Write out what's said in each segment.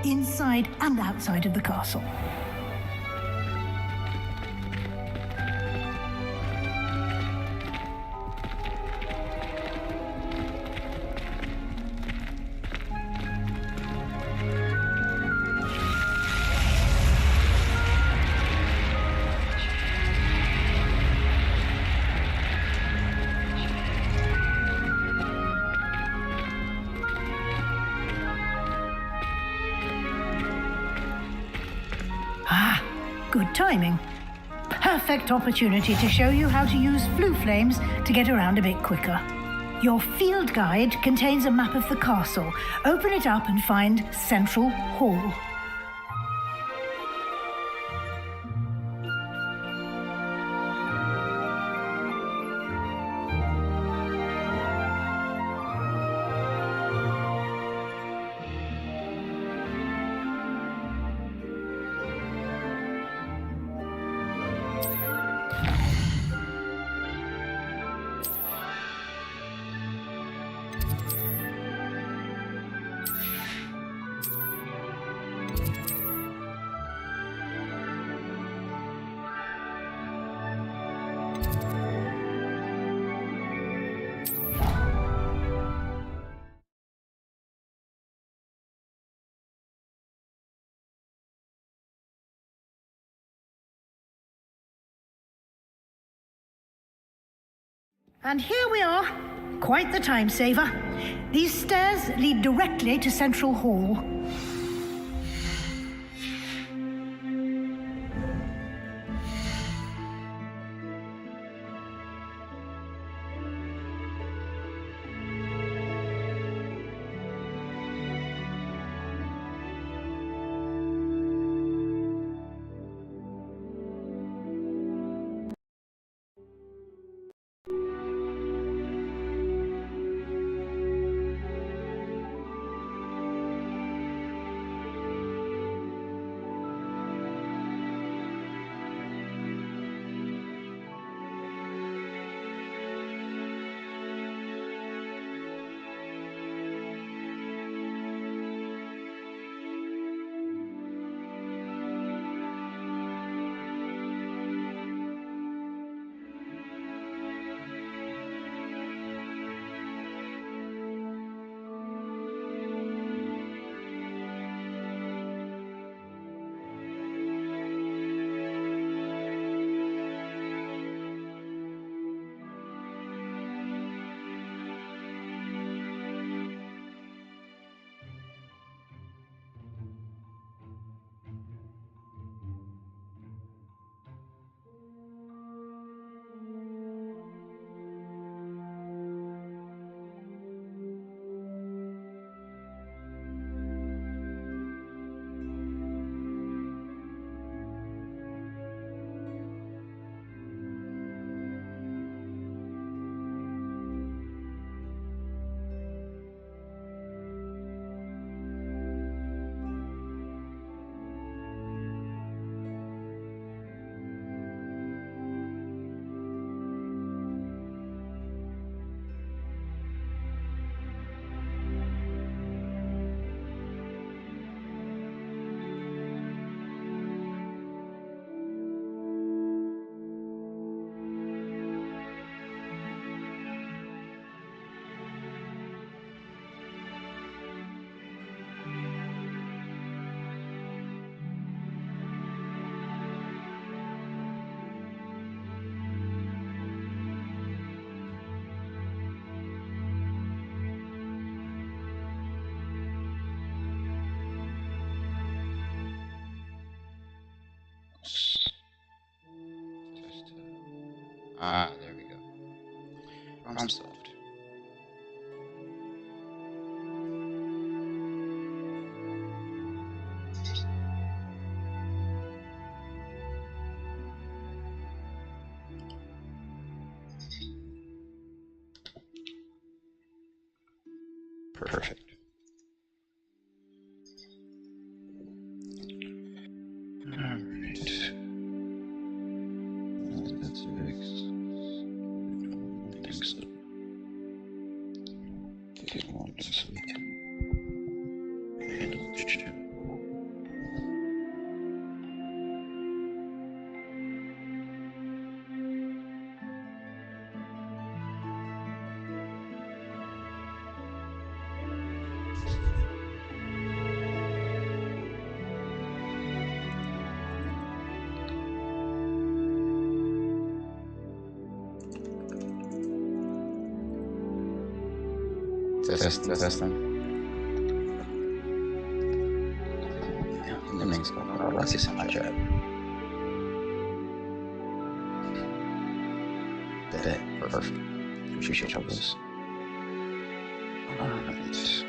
inside and outside of the castle. Good timing. Perfect opportunity to show you how to use flue flames to get around a bit quicker. Your field guide contains a map of the castle. Open it up and find Central Hall. And here we are. Quite the time saver. These stairs lead directly to Central Hall. There we go. Problem solved. Perfect. Alright. That's fixed. Fix it. Okay, one, sweet. Handle the two. Testing. Everything's going on. Let's see my job. Bet. Perfect. Appreciate all this. Alright.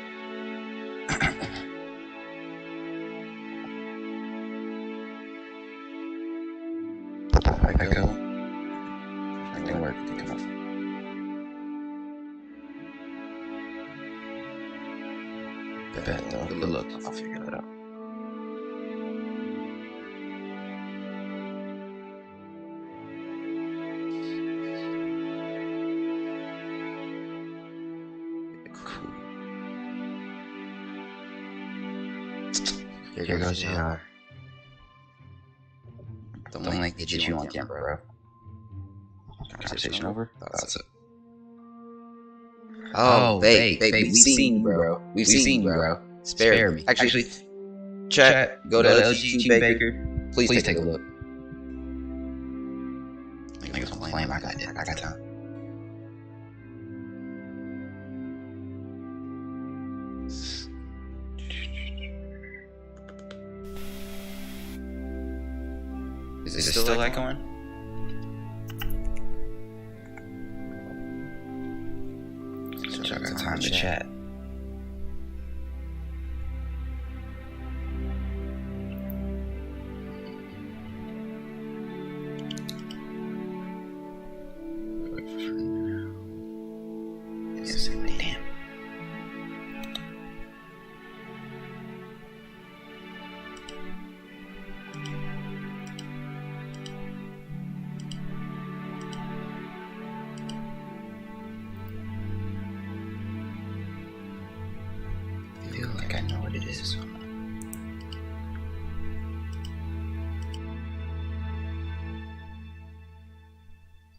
I go. I can work. Come on. Bet. Good luck. I'll figure that out. Here goes JR. Don't let me get you on camera, bro. Conversation over? That's it. Oh, babe, we've seen you, bro. We've seen you, bro. Spare me. Actually, chat, go to LG Baker. Please take a look. Niggas don't blame. I got time. Is it still like going? So I got time to chat. Yes, damn. I feel like I know what it is. I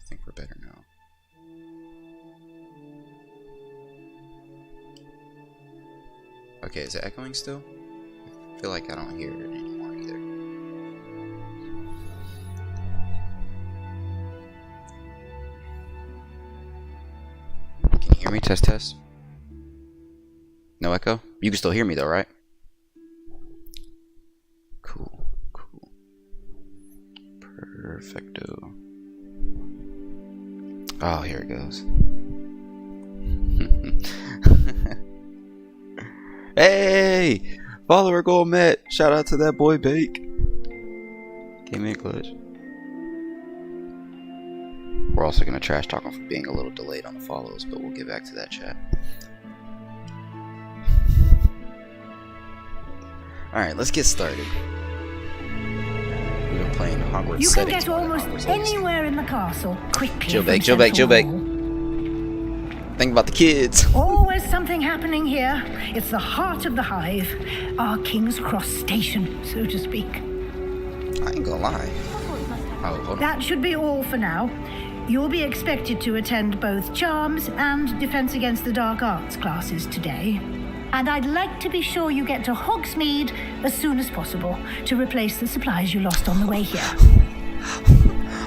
think we're better now. Okay, is it echoing still? I feel like I don't hear it anymore either. Can you hear me? Test. No echo? You can still hear me though, right? Cool. Perfecto. Oh, here it goes. Hey! Follower goal met! Shout out to that boy Bake. Gave me a glitch. We're also gonna trash talk him for being a little delayed on the follows, but we'll get back to that chat. Alright, let's get started. We've been playing Hogwarts You can settings get almost anywhere in the castle quickly. Jill Bake. Think about the kids. Always something happening here. It's the heart of the hive, our King's Cross station, so to speak. I ain't gonna lie. Oh, hold on. That should be all for now. You'll be expected to attend both Charms and Defense Against the Dark Arts classes today. And I'd like to be sure you get to Hogsmeade as soon as possible to replace the supplies you lost on the way here.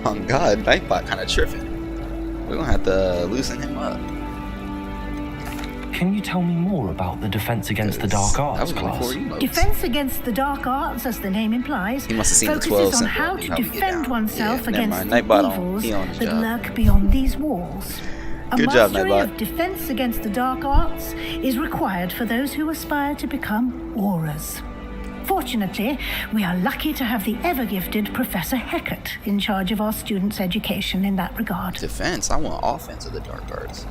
Oh God, Nightbot kind of tripping. We're gonna have to loosen him up. Can you tell me more about the Defense Against the Dark Arts class? Defense Against the Dark Arts, as the name implies, He must have seen the 12 focuses on symbol. how to defend oneself against the Nightbot evils he on his that job. lurk beyond these walls. A Good job, mastery Nightbot. of Defense Against the Dark Arts is required for those who aspire to become Aurors. Fortunately, we are lucky to have the ever-gifted Professor Hecat in charge of our students' education in that regard. Defense? I want offense of the Dark Arts.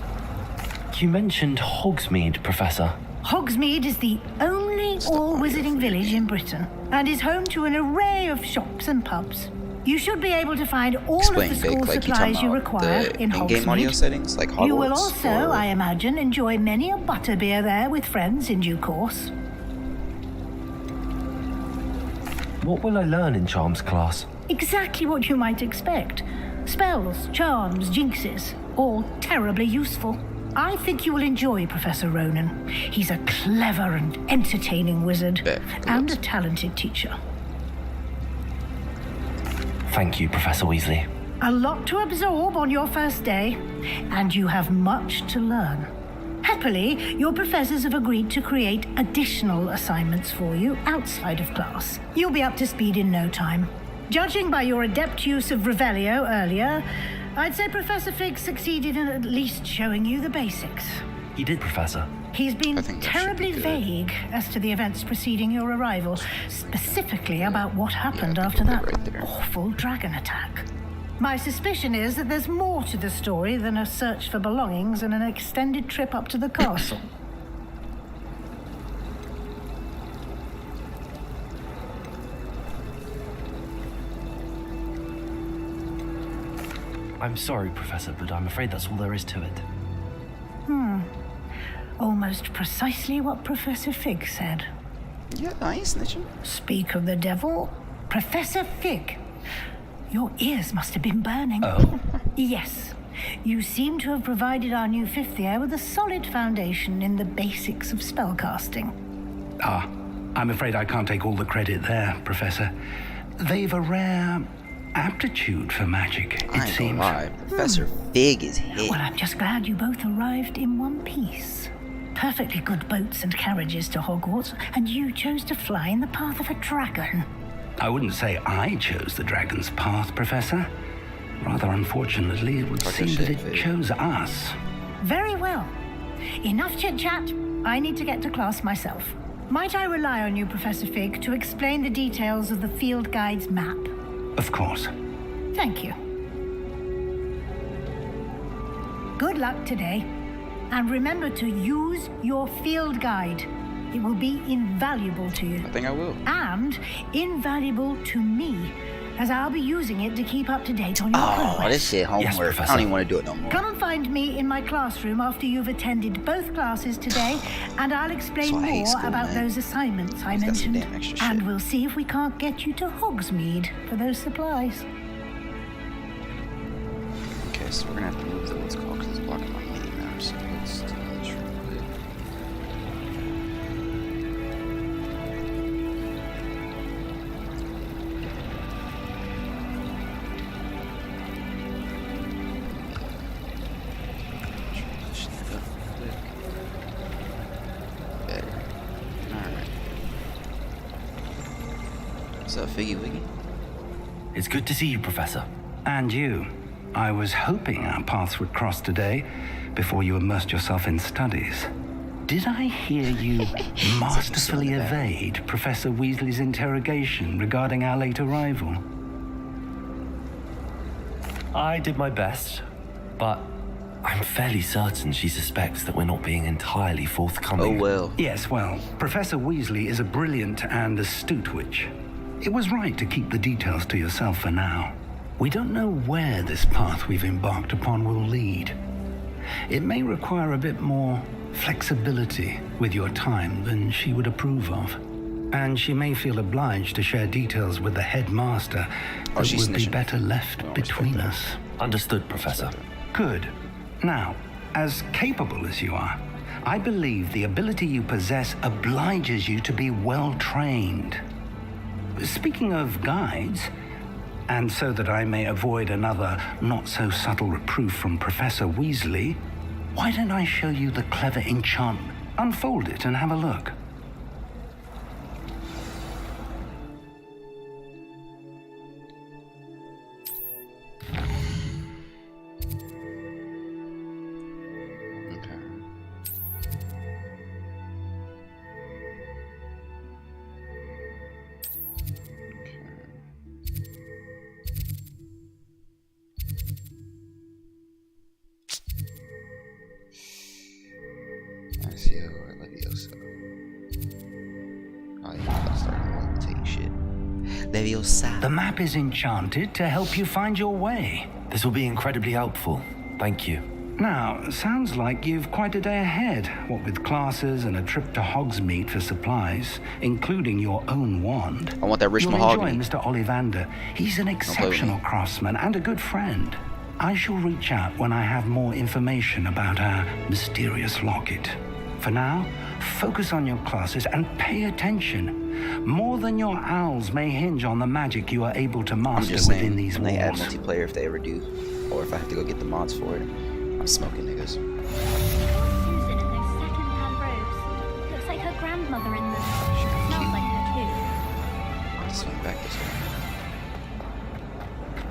You mentioned Hogsmeade, Professor. Hogsmeade is the only all-wizarding village in Britain and is home to an array of shops and pubs. You should be able to find all Explain, of the school Vic, like supplies you talking require about in the in-game audio Hogsmeade. settings, like Hogwarts. You will also, or... I imagine, enjoy many a butterbeer there with friends in due course. What will I learn in Charms class? Exactly what you might expect. Spells, charms, jinxes, all terribly useful. I think you will enjoy Professor Ronan. He's a clever and entertaining wizard and a talented teacher. Thank you, Professor Weasley. A lot to absorb on your first day, and you have much to learn. Happily, your professors have agreed to create additional assignments for you outside of class. You'll be up to speed in no time. Judging by your adept use of Revelio earlier, I'd say Professor Fig succeeded in at least showing you the basics. He did, Professor. He's been terribly vague as to the events preceding your arrival, specifically about what happened after that awful dragon attack. My suspicion is that there's more to the story than a search for belongings and an extended trip up to the castle. I'm sorry, Professor, but I'm afraid that's all there is to it. Almost precisely what Professor Fig said. Yeah, I ain't snitching. Speak of the devil, Professor Fig. Your ears must have been burning. Oh? Yes. You seem to have provided our new fifth year with a solid foundation in the basics of spellcasting. I'm afraid I can't take all the credit there, Professor. They've a rare aptitude for magic, it I ain't seems. gonna lie. Professor Fig is hit. Well, I'm just glad you both arrived in one piece. Perfectly good boats and carriages to Hogwarts, and you chose to fly in the path of a dragon. I wouldn't say I chose the dragon's path, Professor. Rather unfortunately, it would seem that it chose us. Very well. Enough chit-chat. I need to get to class myself. Might I rely on you, Professor Fig, to explain the details of the field guide's map? Of course. Thank you. Good luck today. And remember to use your field guide. It will be invaluable to you. I think I will. And invaluable to me, as I'll be using it to keep up to date on your progress. Oh, this shit homework. Yes, Professor. I don't even want to do it no more. Come and find me in my classroom after you've attended both classes today, and I'll explain So I hate more school, about man. those assignments I He's got some mentioned. damn extra And shit. we'll see if we can't get you to Hogsmeade for those supplies. Okay, so we're gonna have to move the what's called because it's blocking my mini map. So let's do this real quick. Better. Alright. What's up, Figgy Wiggy? It's good to see you, Professor. And you. I was hoping our paths would cross today before you immersed yourself in studies. Did I hear you masterfully evade Professor Weasley's interrogation regarding our late arrival? I did my best, but I'm fairly certain she suspects that we're not being entirely Oh forthcoming. well. Yes, well, Professor Weasley is a brilliant and astute witch. It was right to keep the details to yourself for now. We don't know where this path we've embarked upon will lead. It may require a bit more flexibility with your time than she would approve of. And she may feel obliged to share details with the headmaster that she's would be snitching. better left Oh, between respect us. Understood, Professor. Good. Now, as capable as you are, I believe the ability you possess obliges you to be well trained. Speaking of guides, and so that I may avoid another not-so-subtle reproof from Professor Weasley, why don't I show you the clever enchantment? Unfold it and have a look. Okay. Nice, yo, I love you so. Oh, yeah, I'll start levitating shit. Leviosa. The map is enchanted to help you find your way. This will be incredibly helpful. Thank you. Now, sounds like you've quite a day ahead, what with classes and a trip to Hogsmeade for supplies, including your own wand. I want that rich You'll mahogany. enjoy Mr. Ollivander. He's an exceptional craftsman and a good friend. I shall reach out when I have more information about our mysterious locket. For now, focus on your classes and pay attention. More than your owls may hinge on the magic you are able to I'm master just within saying, these when they add walls. multiplayer, if they ever do, or if I have to go get the mods for it, I'm smoking niggas. Susan and their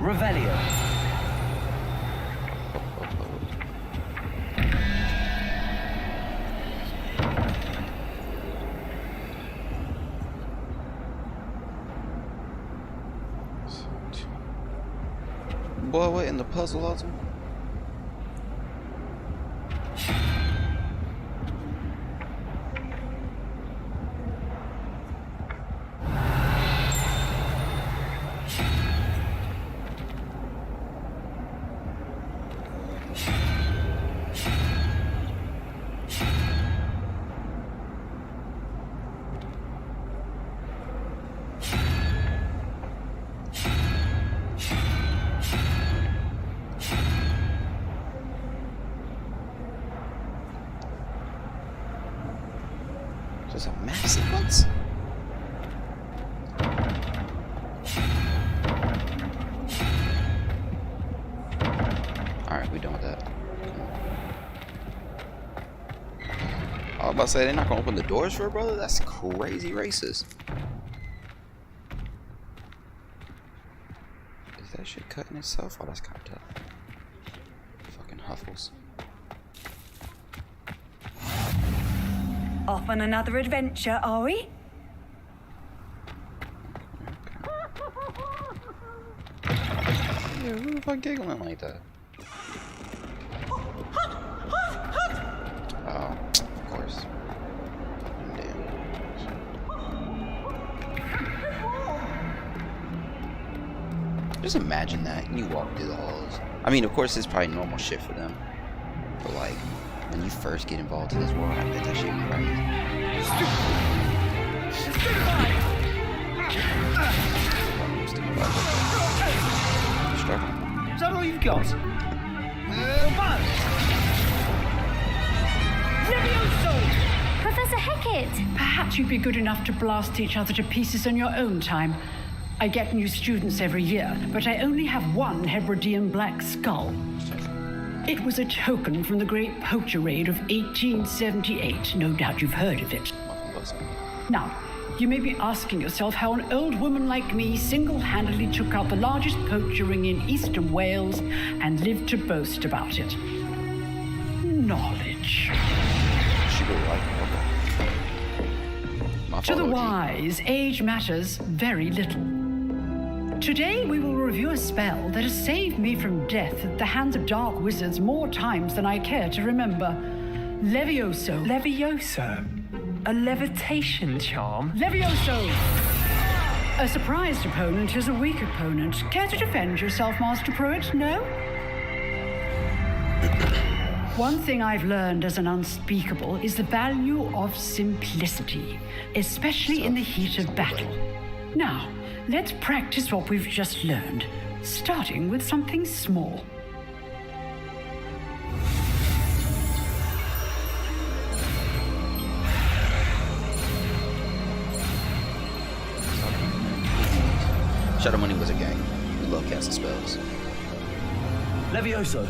Revelio. Boy, what in the puzzle also? There's a map sequence? Alright, we done with that. I was about to say, they're not gonna open the doors for it, brother? That's crazy racist. Is that shit cutting itself? Oh, that's kind of tough. Fucking Huffles. Off on another adventure, are we? Yeah, who the fuck giggling like that? Oh, of course. Damn. Just imagine that you walk through the halls. I mean, of course, it's probably normal shit for them, but like, when you first get involved in this world, I bet that shit crazy. Is that all you've got? Professor Hackett! Perhaps you'd be good enough to blast each other to pieces on your own time. I get new students every year, but I only have one Hebridean black skull. It was a token from the Great Poacher Raid of 1878. No doubt you've heard of it. Now, you may be asking yourself how an old woman like me single-handedly took out the largest poacher ring in eastern Wales and lived to boast about it. Knowledge. To the wise, age matters very little. Today we will review a spell that has saved me from death at the hands of dark wizards more times than I care to remember. Levioso. Levioso? A levitation charm? Levioso! A surprised opponent is a weak opponent. Care to defend yourself, Master Pruitt? No? One thing I've learned as an unspeakable is the value of simplicity, especially in the heat of battle. Now, let's practice what we've just learned, starting with something small. Shadow Money Wizard Gang. We love casting spells. Levioso.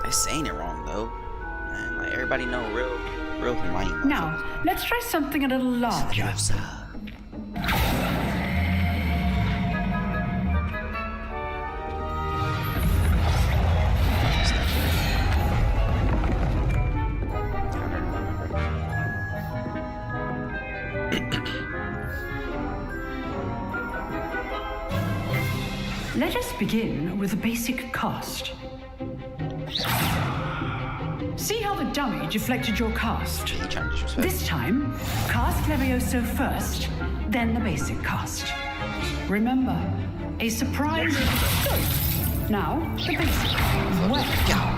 They're saying it wrong though. Man, like everybody know real Hermione. Now, let's try something a little larger. Let us begin with the basic cast. See how the dummy deflected your cast? This time, cast Levioso first, then the basic cast. Remember, a surprise. Now, the basic. Well done.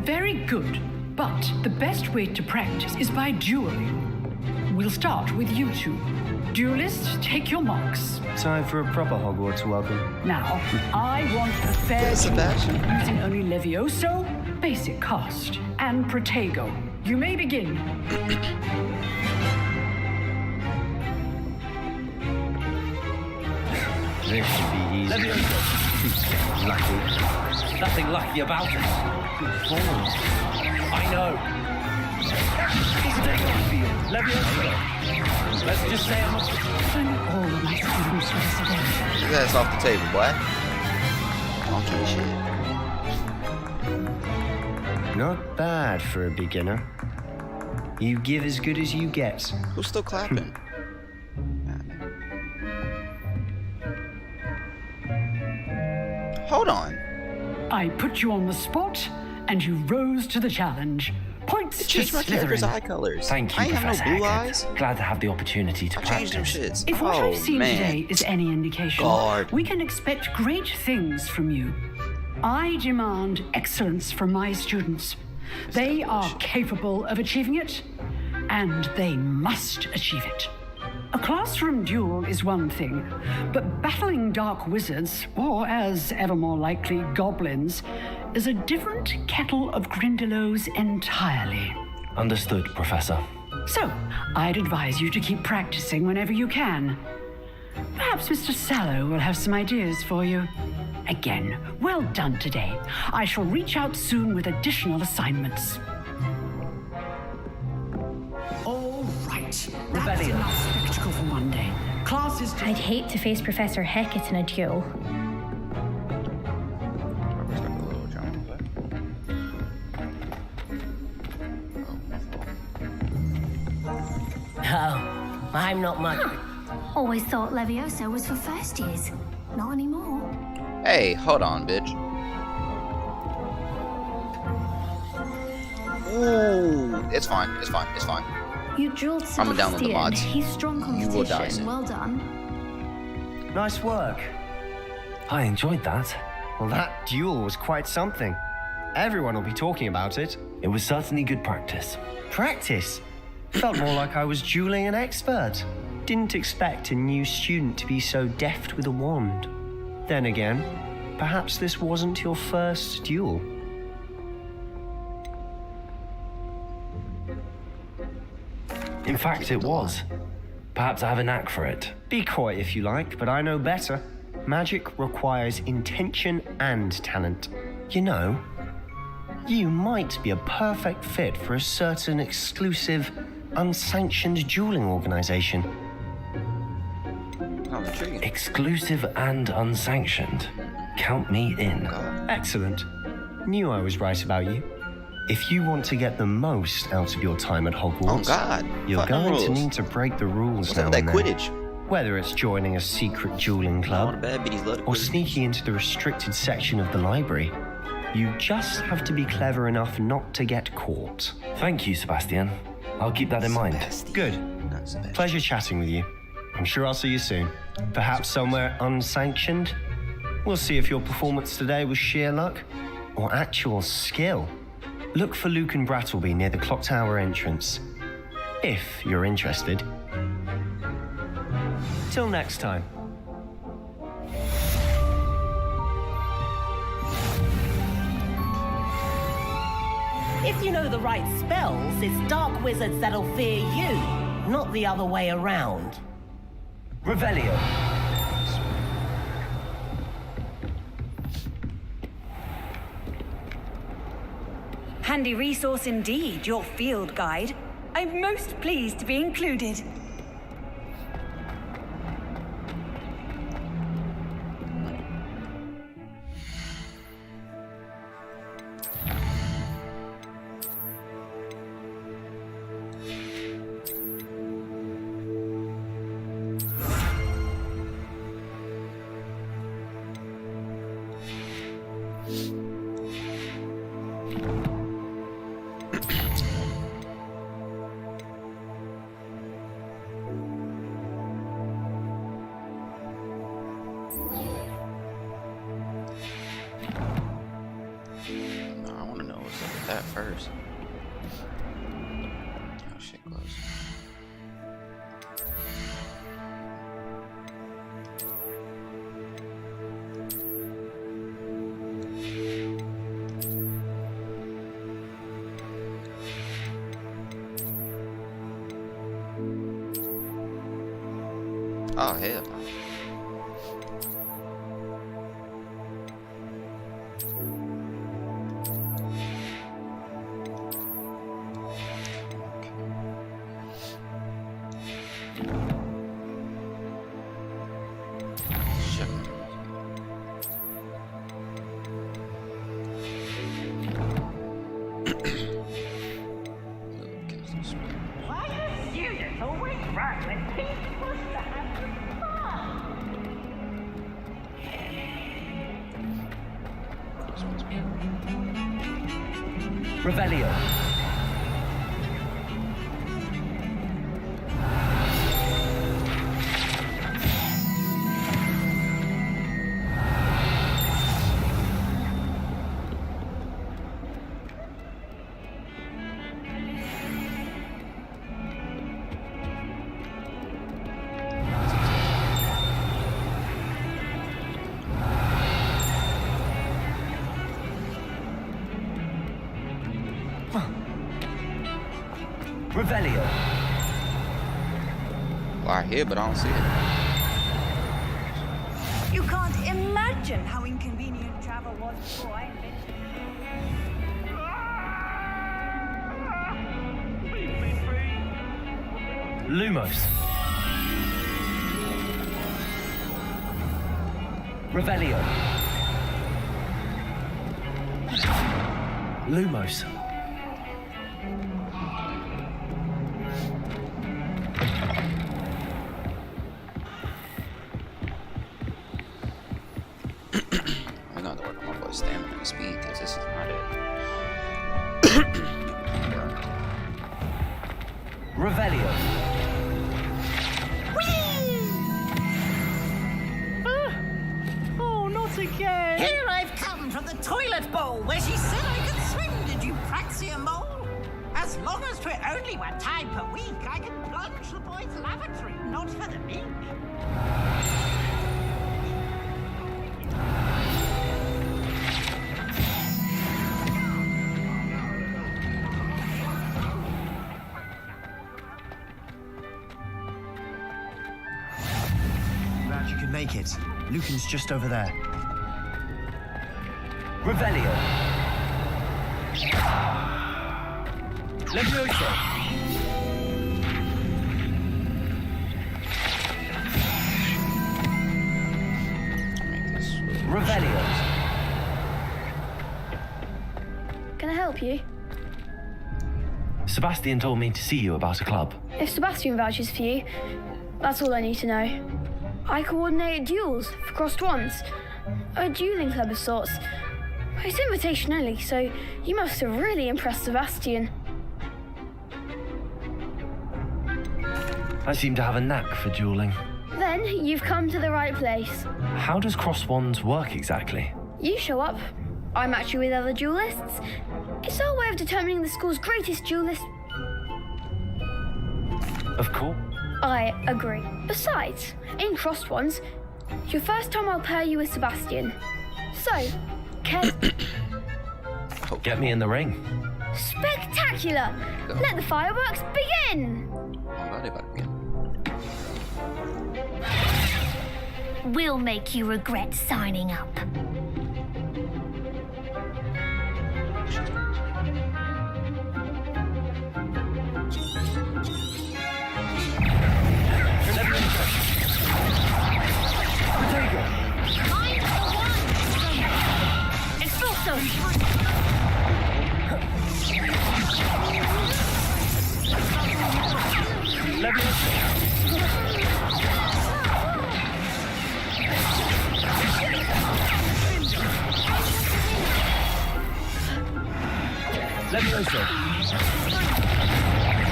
Very good, but the best way to practice is by dueling. We'll start with you two. Duelists, take your marks. Time for a proper Hogwarts welcome. Now, I want a fair duel using only Levioso, basic cast, and Protego. You may begin. This should be easy. Levioso. Lucky. Nothing lucky about it. Good form. I know. Let's just say I'm not... Only all of my students were disappointed. Get his ass off the table, boy. Monkey shit. Not bad for a beginner. You give as good as you get. Who's still clapping? Hold on. I put you on the spot, and you rose to the challenge. Points to Change my character's Slytherin. eye colors. Thank you, I ain't have Professor no blue Hackett. eyes. Glad to have the opportunity to I changed them practice. shits. If what Oh, I've seen man. today is any indication, God. we can expect great things from you. I demand excellence from my students. They are capable of achieving it, and they must achieve it. A classroom duel is one thing, but battling dark wizards, or as ever more likely, goblins, is a different kettle of grindylows entirely. Understood, Professor. So, I'd advise you to keep practicing whenever you can. Perhaps Mr. Sallow will have some ideas for you. Again, well done today. I shall reach out soon with additional assignments. All right. That's enough spectacle for one day. Class is... I'd hate to face Professor Hackett in a duel. Oh, I'm not much. Always thought Levioso was for first years. Not anymore. Hey, hold on, bitch. Ooh, it's fine. It's fine. It's fine. You drilled I'm down with the Sebastian. mods. He's strong You will die competition. soon. Well done. Nice work. I enjoyed that. Well, that duel was quite something. Everyone will be talking about it. It was certainly good practice. Practice? Felt more like I was dueling an expert. Didn't expect a new student to be so deft with a wand. Then again, perhaps this wasn't your first duel. In fact, it was. Perhaps I have a knack for it. Be coy if you like, but I know better. Magic requires intention and talent. You know, you might be a perfect fit for a certain exclusive, unsanctioned dueling organization. Oh, intriguing. Exclusive and unsanctioned. Count me in. Excellent. Knew I was right about you. If you want to get the most out of your time at Hogwarts, Oh, God. you're Fucking going to rules. need to break the rules What's now up with and that then. Quidditch? Whether it's joining a secret dueling All the club bad bitties love the or Quidditch. sneaking into the restricted section of the library, you just have to be clever enough not to get caught. Thank you, Sebastian. I'll keep that in mind. Sebastian. Good. Not Sebastian. Pleasure chatting with you. I'm sure I'll see you soon. Perhaps somewhere unsanctioned? We'll see if your performance today was sheer luck or actual skill. Look for Luke and Brattleby near the clock tower entrance, if you're interested. Till next time. If you know the right spells, it's dark wizards that'll fear you, not the other way around. Revelio. Handy resource indeed, your field guide. I'm most pleased to be included. No, I want to know what's up with that first. Oh, shit, close. Oh, hell. Revelio. Revelio. Well, I hear, but I don't see it. You can't imagine how inconvenient travel was before I invented it. Lumos. Revelio. Lumos. I'm gonna work on my boy's stamina and speed because this is not it. Revelio. Oh, not again! Here I've come from the toilet bowl where she said I could swim. Did you praxia mole? As long as 'twere only one time per week, I can plunge the boy's lavatory, not for the meek. Glad you can make it. Lucan's just over there. Revelio. Levioso. Make this Revelio. Can I help you? Sebastian told me to see you about a club. If Sebastian vouches for you, that's all I need to know. I coordinate duels for crossed ones. A dueling club of sorts. It's invitation only, so you must have really impressed Sebastian. I seem to have a knack for dueling. Then you've come to the right place. How does cross wands work exactly? You show up, I match you with other duelists. It's our way of determining the school's greatest duelist. Of course. I agree. Besides, in crossed ones, it's your first time I'll pair you with Sebastian. So, Get me in the ring. Spectacular! Let the fireworks begin! I'm glad about it again. We'll make you regret signing up. Levioso.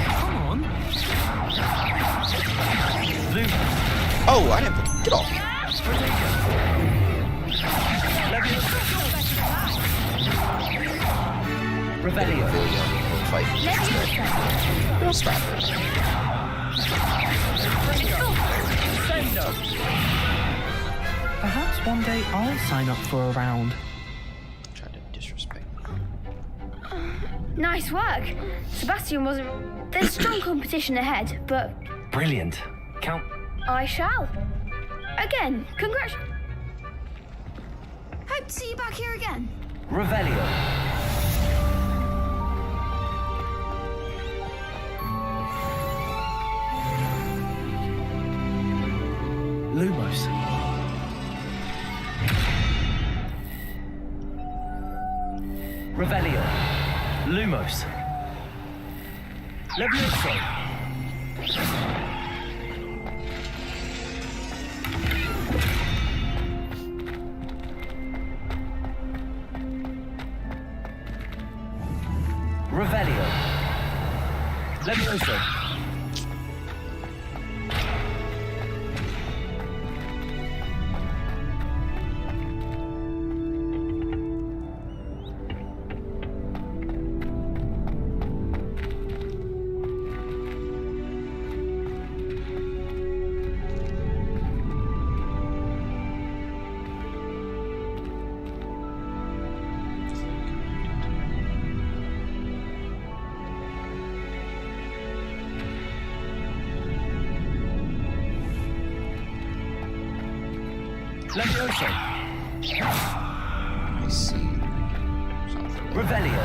Come on. Oh, I didn't. Get off me. Revelio. We'll fight. Scrappers. Perhaps one day I'll sign up for a round. Tried to disrespect me. Nice work. Sebastian wasn't... There's strong competition ahead, but Brilliant. Count. I shall. Again, congrats. Hope to see you back here again. Revelio. Lumos. Revelio. Lumos. Levioso. Revelio. Levioso. Levioso. I see. Revelio.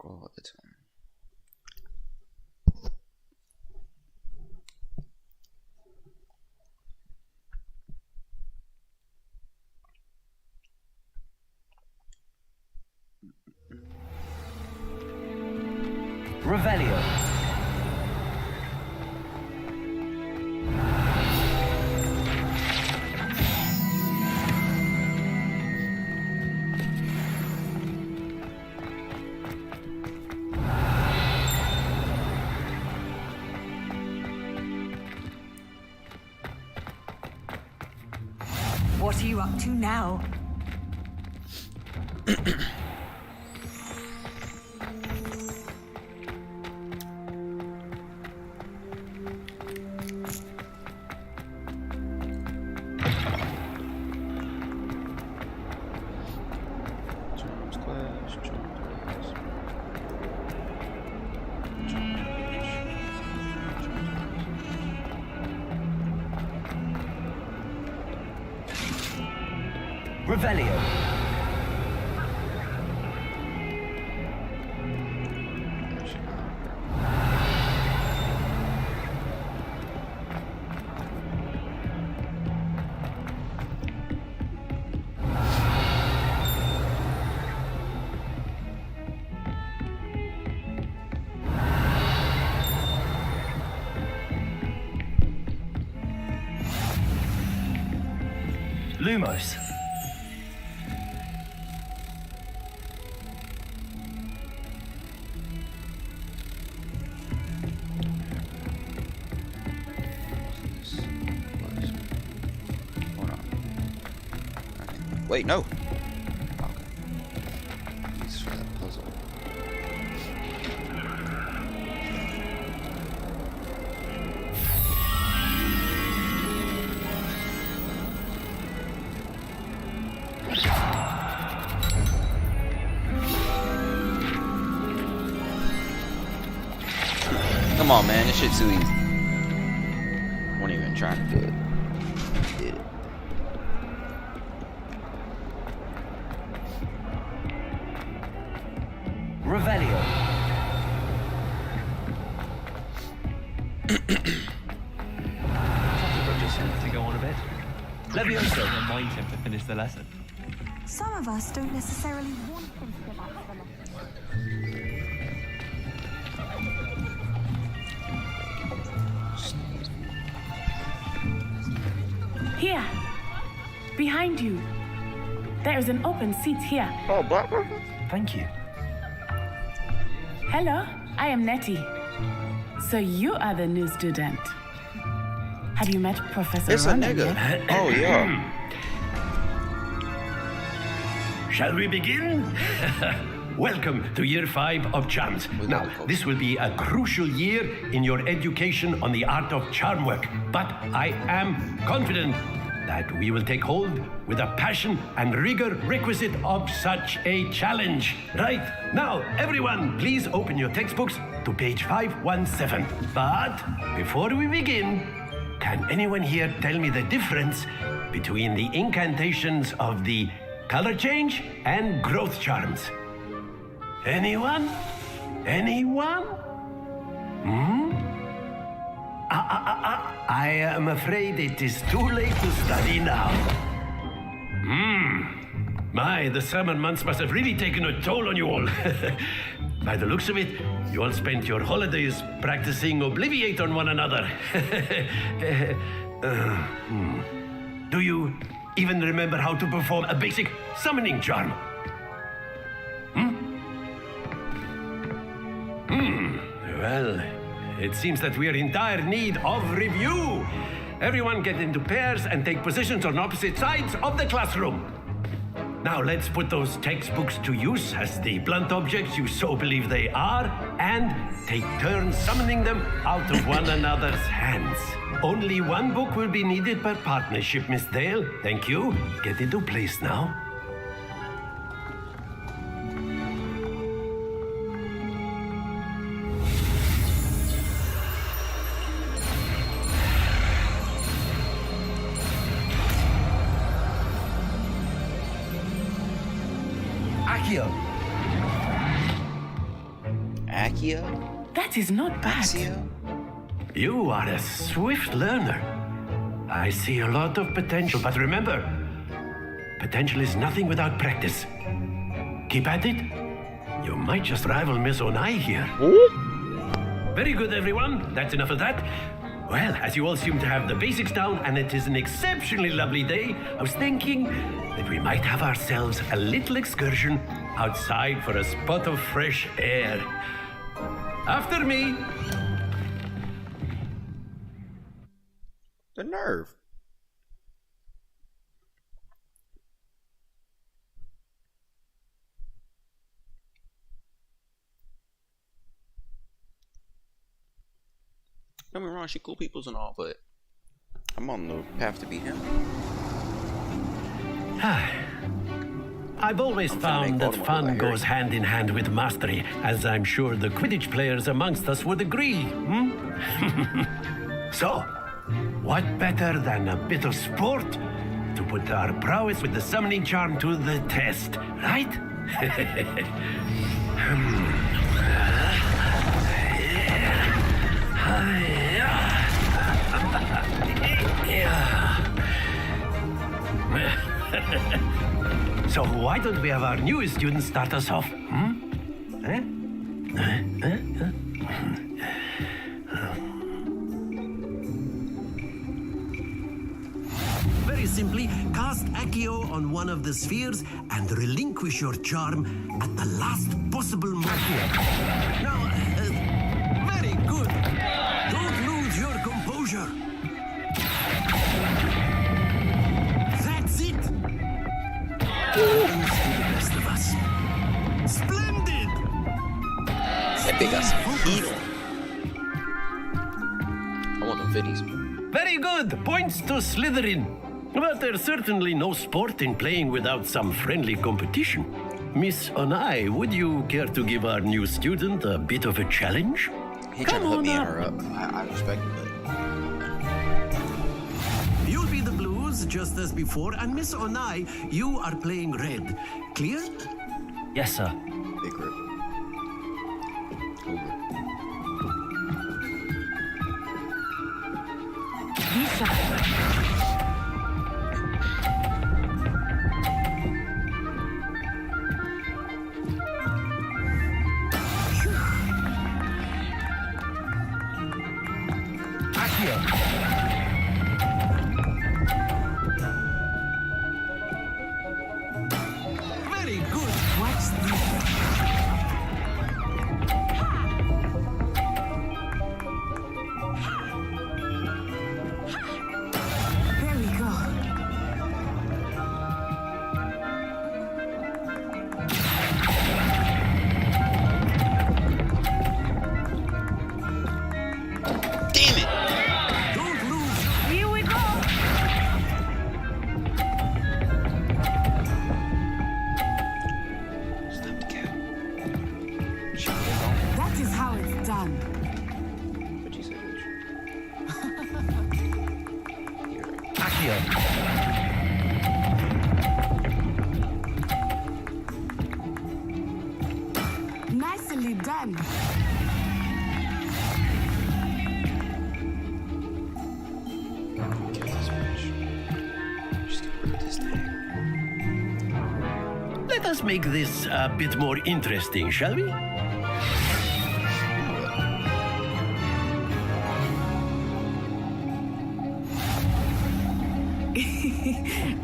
All the time. Revelio. What are you up to now? Revelio. Lumos. Wait, no. Okay. This is for that puzzle. Come on, man. This shit's too easy. I wasn't even trying to do it. Did it. Revelio. Just to go on a bit. Levioso. Remind him to finish the lesson. Some of us don't necessarily want him to go back to the lesson. Here, behind you. There is an open seat here. Oh, black person? Thank you. Hello, I am Nettie. So you are the new student. Have you met Professor It's a Ronan nigga. yet? Oh, yeah. Shall we begin? Welcome to year 5 of charms. Now, this will be a crucial year in your education on the art of charm work, but I am confident that we will take hold with the passion and rigor requisite of such a challenge. Right, now everyone, please open your textbooks to page 517. But before we begin, can anyone here tell me the difference between the incantations of the color change and growth charms? Anyone? Anyone? I am afraid it is too late to study now. My, the summer months must have really taken a toll on you all. By the looks of it, you all spent your holidays practicing Obliviate on one another. Do you even remember how to perform a basic summoning charm? Well, it seems that we are in dire need of review. Everyone get into pairs and take positions on opposite sides of the classroom. Now let's put those textbooks to use as the blunt objects you so believe they are, and take turns summoning them out of one another's hands. Only one book will be needed per partnership, Miss Dale. Thank you. Get into place now. Accio? That is not bad. You are a swift learner. I see a lot of potential, but remember, potential is nothing without practice. Keep at it. You might just rival Miss Onai here. Very good, everyone. That's enough of that. Well, as you all seem to have the basics down, and it is an exceptionally lovely day, I was thinking that we might have ourselves a little excursion outside for a spot of fresh air. After me. The nerve. Don't get me wrong, she cool peoples and all, but I'm on the path to beat him. I've always found that fun goes hand in hand with mastery, as I'm sure the Quidditch players amongst us would agree. So, what better than a bit of sport to put our prowess with the summoning charm to the test, right? So why don't we have our newest student start us off? Very simply, cast Accio on one of the spheres and relinquish your charm at the last possible moment. Now, very good. Don't lose your composure. That's it. Thanks to the best of us. Splendid! That big got some heat on. I want the viddies. Very good. Points to Slytherin. But there's certainly no sport in playing without some friendly competition. Miss Onai, would you care to give our new student a bit of a challenge? He trying to hook me and her up. I respect it. You'll be the blues just as before, and Miss Onai, you are playing red. Clear? Yes, sir. Big grip. Cobra. Very good. What's this? There we go. Damn it! Don't done. What'd you say, Accio. Nicely done. Kill this bitch. Just get rid of this thing. Let us make this a bit more interesting, shall we?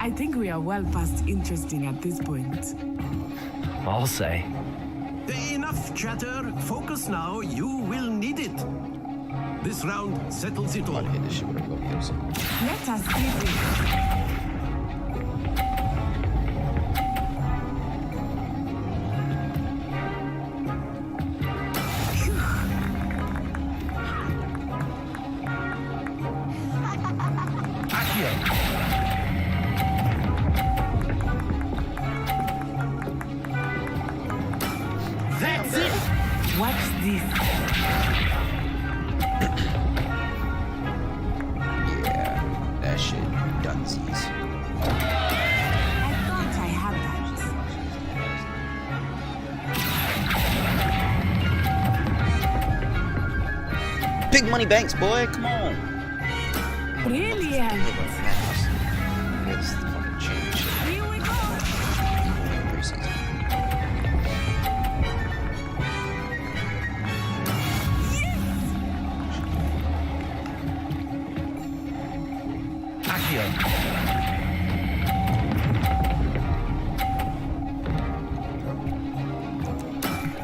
I think we are well past interesting at this point. I'll say. Enough chatter. Focus now. You will need it. This round settles it all. Hit this shit with a Leviosa. Let us see this. That's it! Watch this. Yeah, that shit dunsies. I thought I had that. Big money banks, boy. Come on. Brilliant. Yes, the fucking championship. Here we go. Preseason. Accio.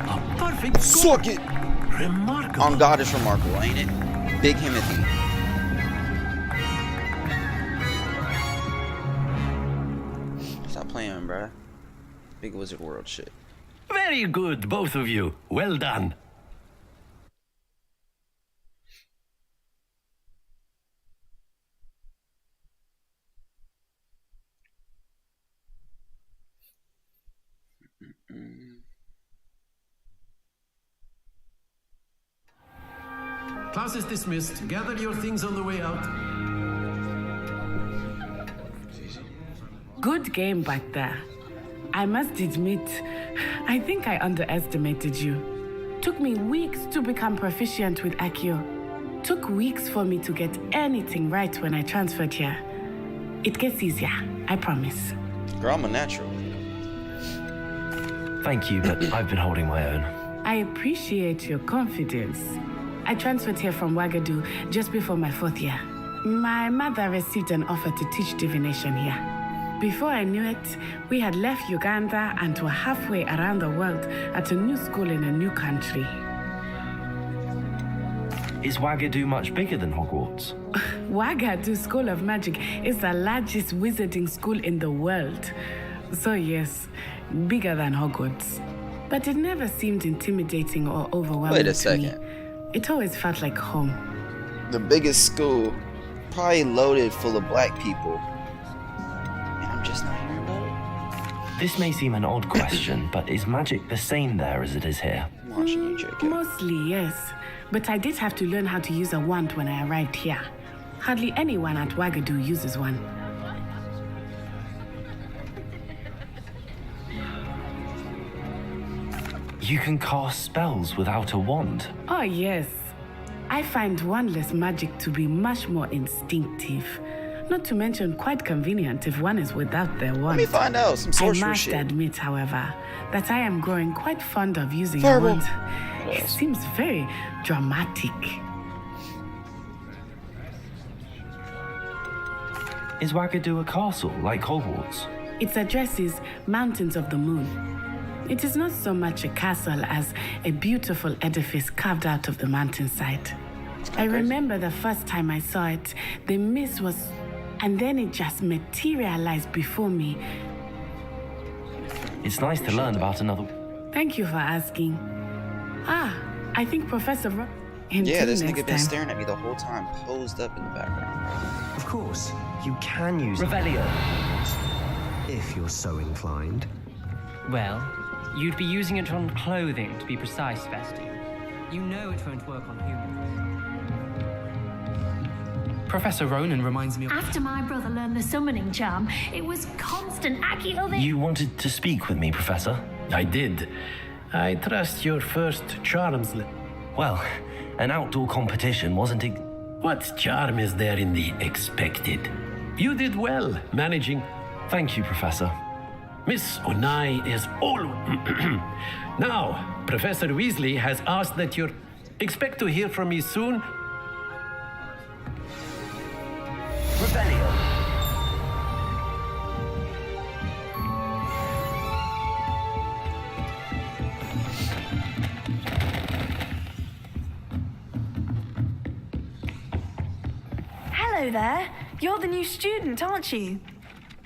A perfect Suck it! Remarkable. On God, it's remarkable, ain't it? Big Himothy. Stop playing, bruh. Big Wizard World shit. Very good, both of you. Well done. Class is dismissed. Gather your things on the way out. Good game back there. I must admit, I think I underestimated you. Took me weeks to become proficient with Accio. Took weeks for me to get anything right when I transferred here. It gets easier, I promise. Girl, I'm a natural. Thank you, but I've been holding my own. I appreciate your confidence. I transferred here from Wagadu just before my 4th year. My mother received an offer to teach divination here. Before I knew it, we had left Uganda and were halfway around the world at a new school in a new country. Is Wagadu much bigger than Hogwarts? Wagadu School of Magic is the largest wizarding school in the world. So yes, bigger than Hogwarts. But it never seemed intimidating or overwhelming. Wait a to second. me. It always felt like home. The biggest school, probably loaded full of black people. And I'm just not hearing about it. This may seem an odd question, but is magic the same there as it is here? I'm watching you, JK. Mostly, yes. But I did have to learn how to use a wand when I arrived here. Hardly anyone at Wagadu uses one. You can cast spells without a wand. Oh, yes. I find wandless magic to be much more instinctive. Not to mention quite convenient if one is without their wand. Let me find out some I sorcery must shit. admit, however, that I am growing quite fond of using a Fireball. wand. What It else? seems very dramatic. Is Wagadu a castle like Hogwarts? Its address is Mountains of the Moon. It is not so much a castle as a beautiful edifice carved out of the mountainside. I remember the first time I saw it, the mist was... and then it just materialized before me. It's nice to learn about another... Thank you for asking. I think Professor Ro... Yeah, this Until nigga been next time. staring at me the whole time, posed up in the background. Of course, you can use Revelio. if you're so inclined. Well, you'd be using it on clothing, to be precise, Vesti. You know it won't work on humans. Professor Ronan reminds me of... After my brother learned the summoning charm, it was constant Accio. You wanted to speak with me, Professor? I did. I trust your first charms. Well, an outdoor competition wasn't it? What charm is there in the expected? You did well managing. Thank you, Professor. Miss Onai is all. Now, Professor Weasley has asked that you expect to hear from me soon. Rebellion. Hello there. You're the new student, aren't you?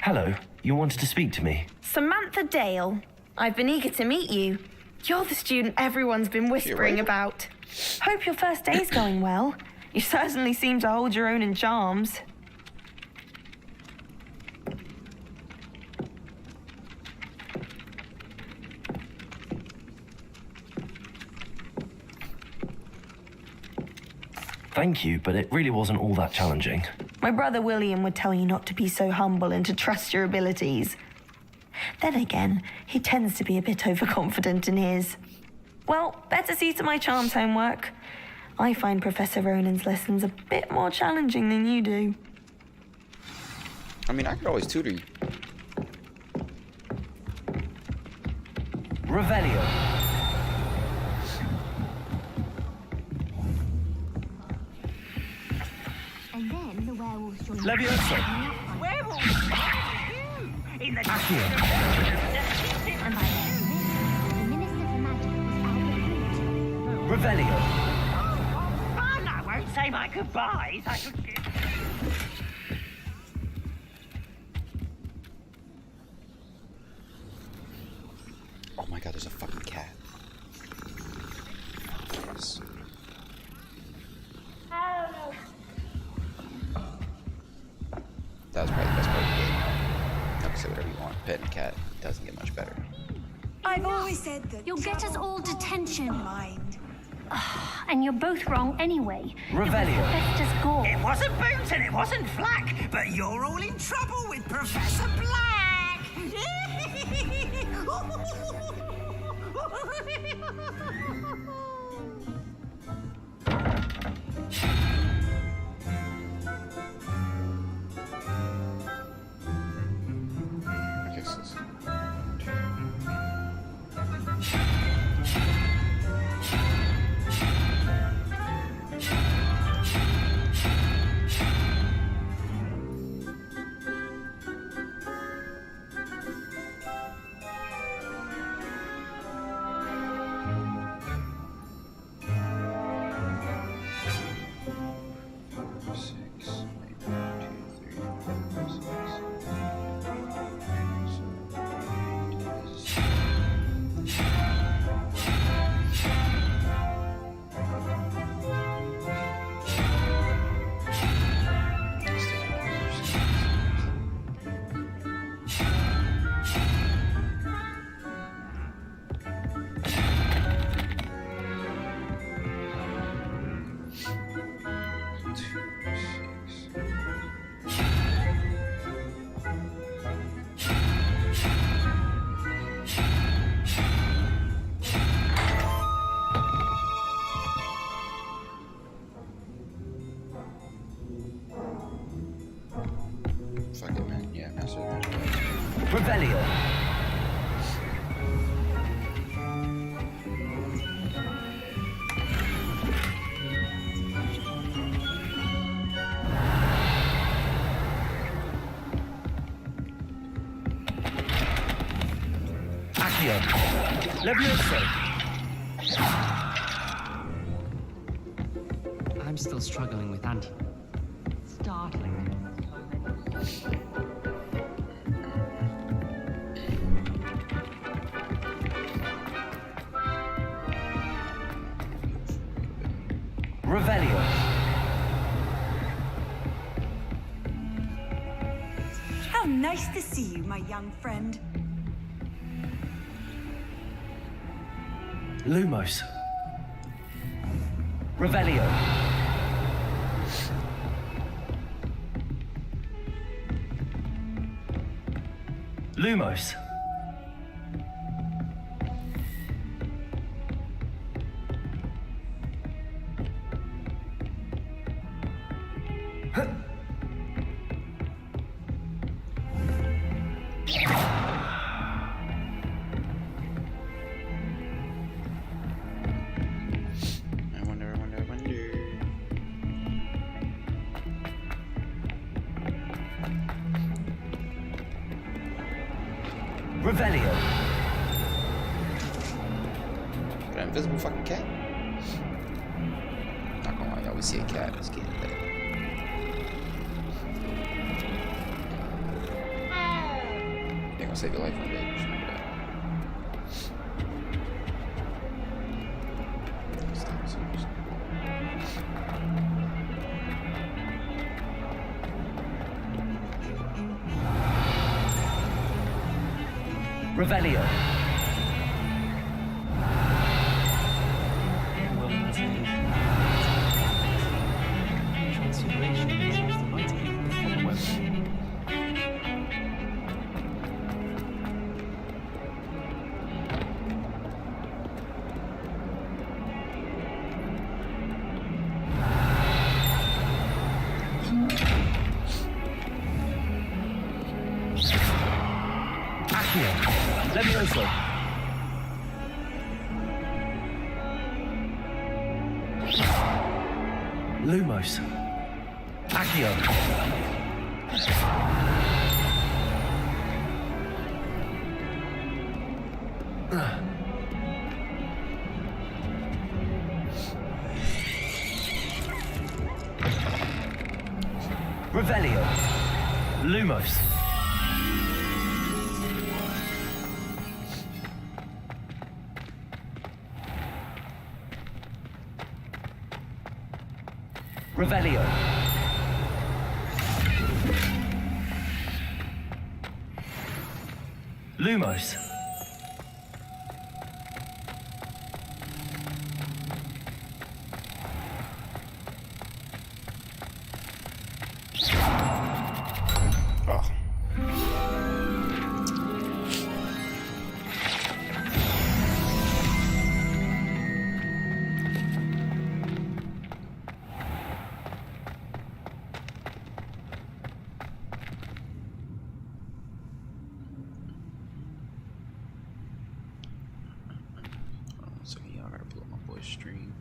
Hello. You wanted to speak to me? Samantha Dale. I've been eager to meet you. You're the student everyone's been whispering about. Hope your first day's going well. You certainly seem to hold your own in charms. Thank you, but it really wasn't all that challenging. My brother William would tell you not to be so humble and to trust your abilities. Then again, he tends to be a bit overconfident in his. Well, better see to my charms homework. I find Professor Ronan's lessons a bit more challenging than you do. I mean, I could always tutor you. Revelio. And then the werewolves joined. Levioso. Werewolves? You! In the Accio. And by then, the Minister for Magic was out of reach. Revelio. Fine, I won't say my goodbyes. I could... Oh my god, there's a fucking cat. Yes. That's probably the best part of the game. You can say whatever you want. Petting a cat doesn't get much better. I've always said that. You'll get us all detention. Mind. And you're both wrong anyway. Revelio. Festus Gore. It wasn't Boots and it wasn't Flack, but you're all in trouble with Professor Black. Okay, so fuck it, man. Yeah, Master of the Magic. Revelio. Accio. Levioso. I'm still struggling with Anti. Startling. Revelio. How nice to see you, my young friend. Lumos. Revelio. Lumos. I wonder. Revelio. Got an invisible fucking cat? Not gonna lie, I always see a cat. It's getting better. They're gonna save your life one day. Just remember that. Revelio. Levioso. Lumos. Accio. Revelio. Lumos. Revelio. Lumos. So y'all gotta pull up my boy's stream.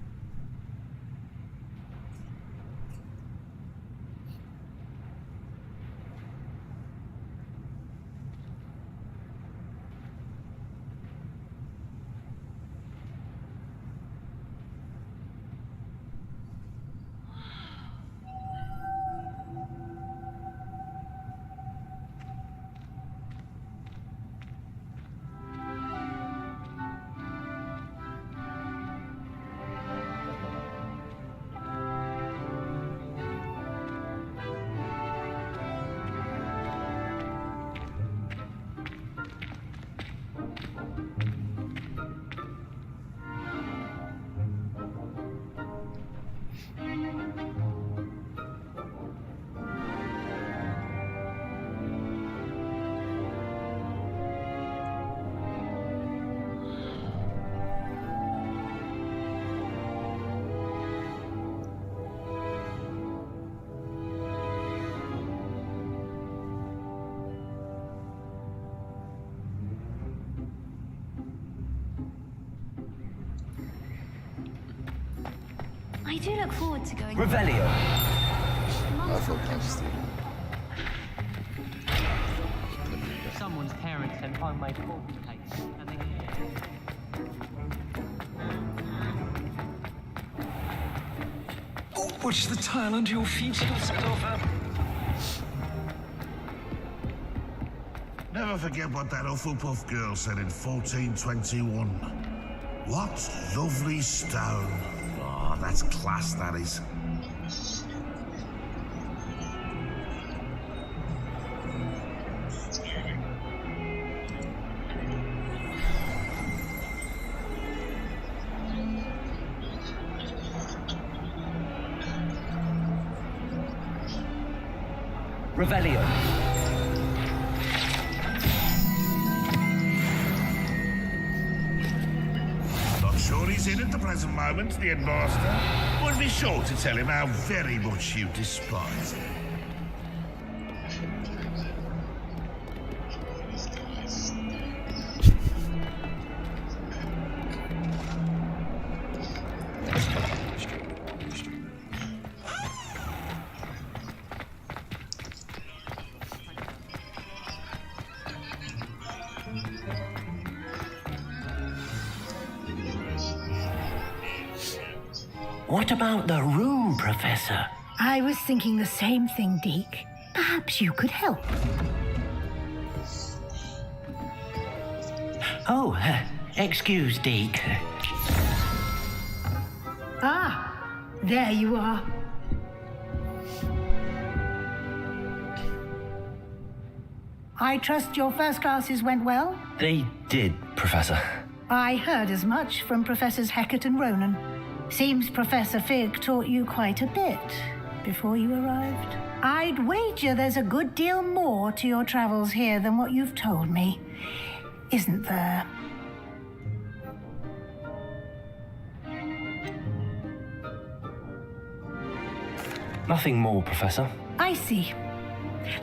I do look forward to going. Revelio. I feel positive. Someone's parents sent homemade corpse cakes, and they Watch the tile under your feet, you'll set off. Never forget what that Hufflepuff girl said in 1421. What lovely stone. Oh, that's class, that is. Revelio. Not sure he's in at the present moment, the headmaster. Would be sure to tell him how very much you despise him. What about the room, Professor? I was thinking the same thing, Deke. Perhaps you could help. Oh, excuse, Deke. Ah, there you are. I trust your first classes went well? They did, Professor. I heard as much from Professors Hecat and Ronan. Seems Professor Fig taught you quite a bit before you arrived. I'd wager there's a good deal more to your travels here than what you've told me, isn't there? Nothing more, Professor. I see.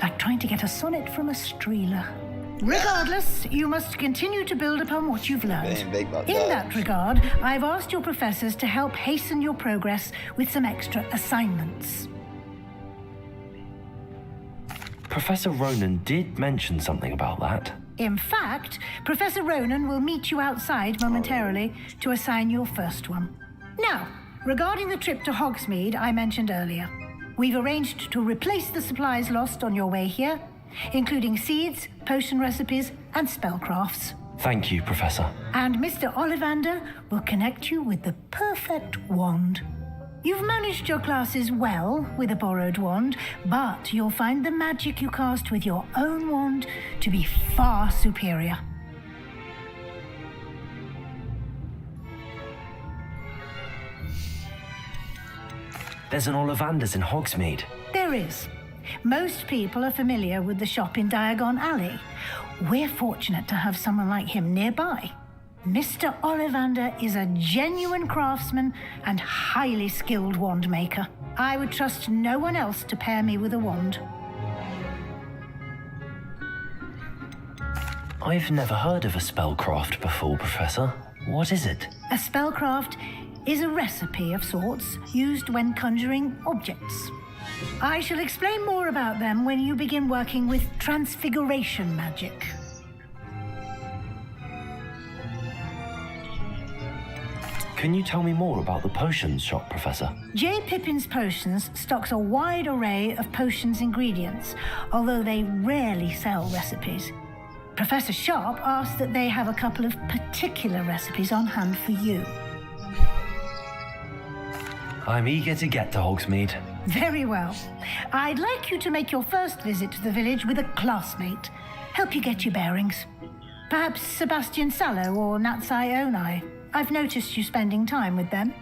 Like trying to get a sonnet from a streeler. Regardless, you must continue to build upon what you've learned. In that regard, I've asked your professors to help hasten your progress with some extra assignments. Professor Ronan did mention something about that. In fact, Professor Ronan will meet you outside momentarily to assign your first one. Now, regarding the trip to Hogsmeade I mentioned earlier, we've arranged to replace the supplies lost on your way here, including seeds, potion recipes, and spellcrafts. Thank you, Professor. And Mr. Ollivander will connect you with the perfect wand. You've managed your classes well with a borrowed wand, but you'll find the magic you cast with your own wand to be far superior. There's an Ollivander's in Hogsmeade. There is. Most people are familiar with the shop in Diagon Alley. We're fortunate to have someone like him nearby. Mr. Ollivander is a genuine craftsman and highly skilled wand maker. I would trust no one else to pair me with a wand. I've never heard of a spellcraft before, Professor. What is it? A spellcraft is a recipe of sorts used when conjuring objects. I shall explain more about them when you begin working with transfiguration magic. Can you tell me more about the potions shop, Professor? J. Pippin's Potions stocks a wide array of potions ingredients, although they rarely sell recipes. Professor Sharp asked that they have a couple of particular recipes on hand for you. I'm eager to get to Hogsmeade. Very well. I'd like you to make your first visit to the village with a classmate. Help you get your bearings. Perhaps Sebastian Sallow or Natsai Onai. I've noticed you spending time with them.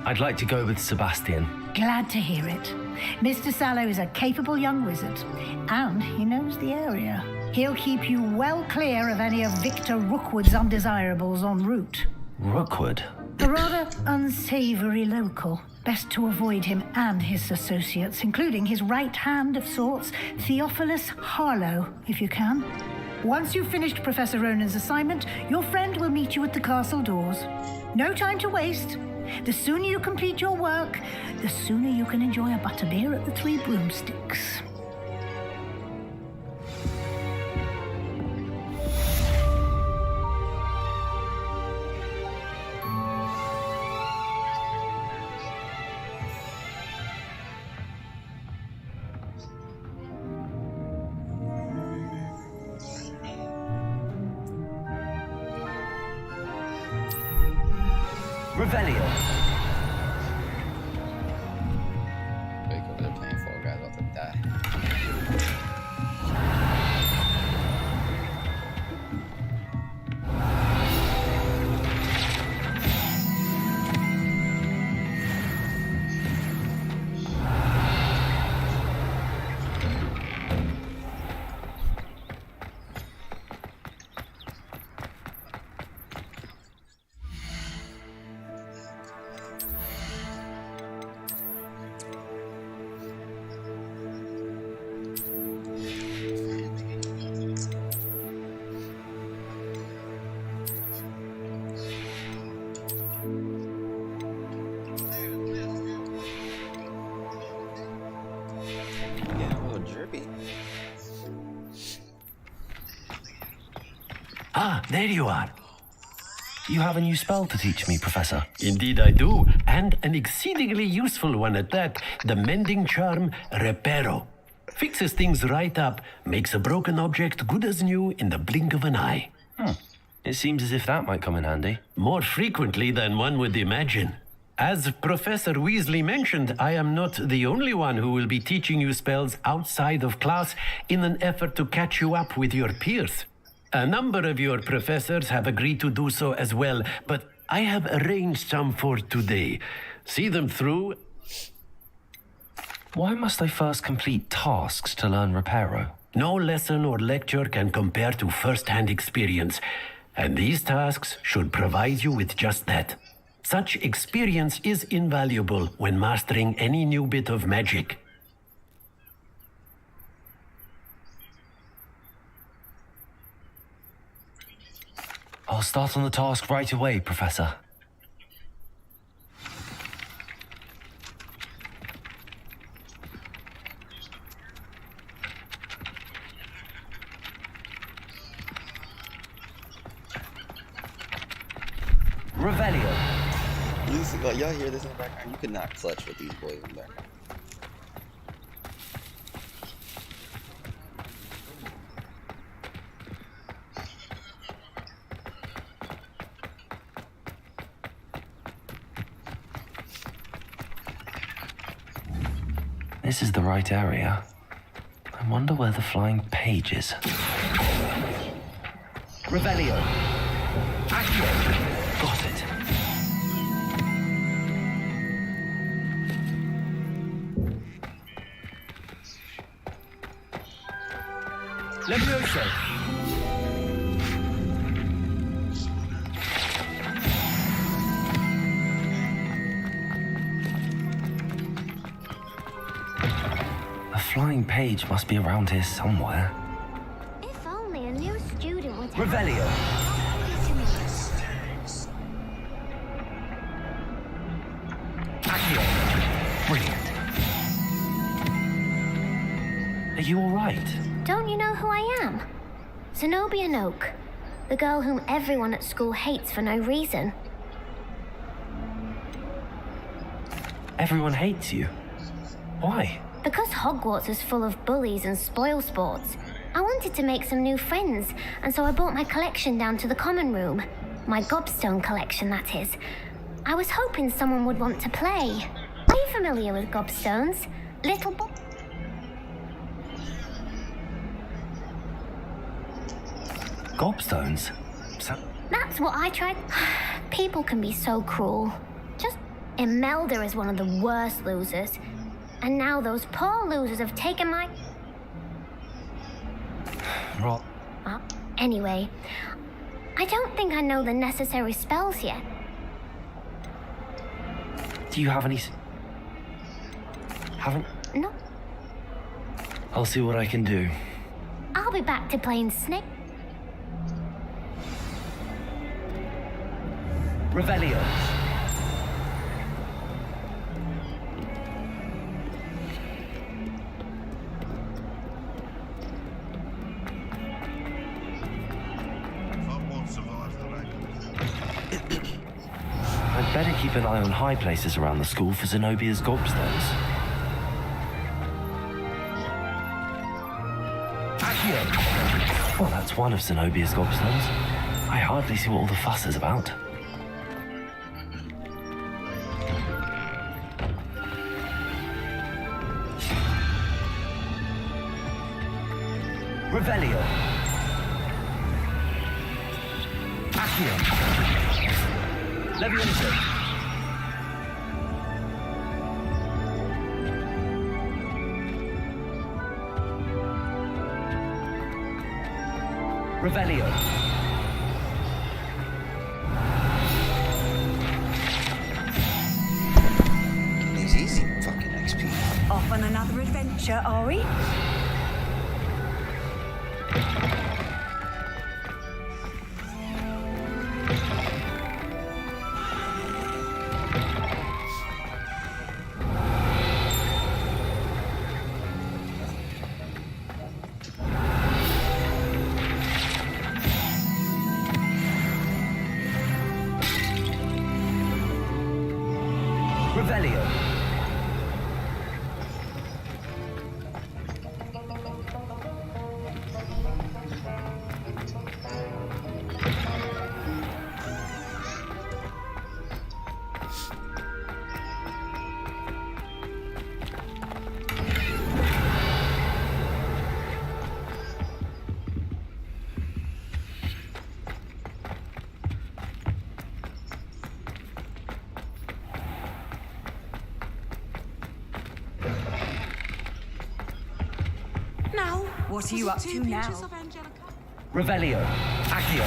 I'd like to go with Sebastian. Glad to hear it. Mr. Sallow is a capable young wizard, and he knows the area. He'll keep you well clear of any of Victor Rookwood's undesirables en route. Rookwood? A rather unsavory local. Best to avoid him and his associates, including his right hand of sorts, Theophilus Harlow, if you can. Once you've finished Professor Ronan's assignment, your friend will meet you at the castle doors. No time to waste. The sooner you complete your work, the sooner you can enjoy a butterbeer at the Three Broomsticks. Revelio. Wake over there playing Fall Guys, about to die. There you are. You have a new spell to teach me, Professor. Indeed I do, and an exceedingly useful one at that. The mending charm Reparo. Fixes things right up, makes a broken object good as new in the blink of an eye. It seems as if that might come in handy. More frequently than one would imagine. As Professor Weasley mentioned, I am not the only one who will be teaching you spells outside of class in an effort to catch you up with your peers. A number of your professors have agreed to do so as well, but I have arranged some for today. See them through. Why must I first complete tasks to learn Reparo? No lesson or lecture can compare to first-hand experience, and these tasks should provide you with just that. Such experience is invaluable when mastering any new bit of magic. I'll start on the task right away, Professor. Revelio. Y'all hear this in the background? You could not clutch with these boys in the background. This is the right area. I wonder where the flying page is. Revelio. Accio. Got it. Levioso. A flying page must be around here somewhere. If only a new student would Revelio. Accio. Brilliant. Are you all right? Don't you know who I am? Zenobia Noak, the girl whom everyone at school hates for no reason. Everyone hates you. Why? Because Hogwarts is full of bullies and spoilsports. I wanted to make some new friends, and so I brought my collection down to the common room. My gobstone collection, that is. I was hoping someone would want to play. Are you familiar with gobstones? Little Gobstones? That's what I tried. People can be so cruel. Just Imelda is one of the worst losers. And now those poor losers have taken my... Right. Anyway, I don't think I know the necessary spells yet. Do you have any... Haven't... No. I'll see what I can do. I'll be back to playing Snake. Revelio. I'd better keep an eye on high places around the school for Zenobia's gobstones. Accio! Well, that's one of Zenobia's gobstones. I hardly see what all the fuss is about. Revelio. Accio. Levioso. Revelio. These easy fucking XP. Off on another adventure, are we? Revelio. Now, what are you up to now? Revelio. Accio.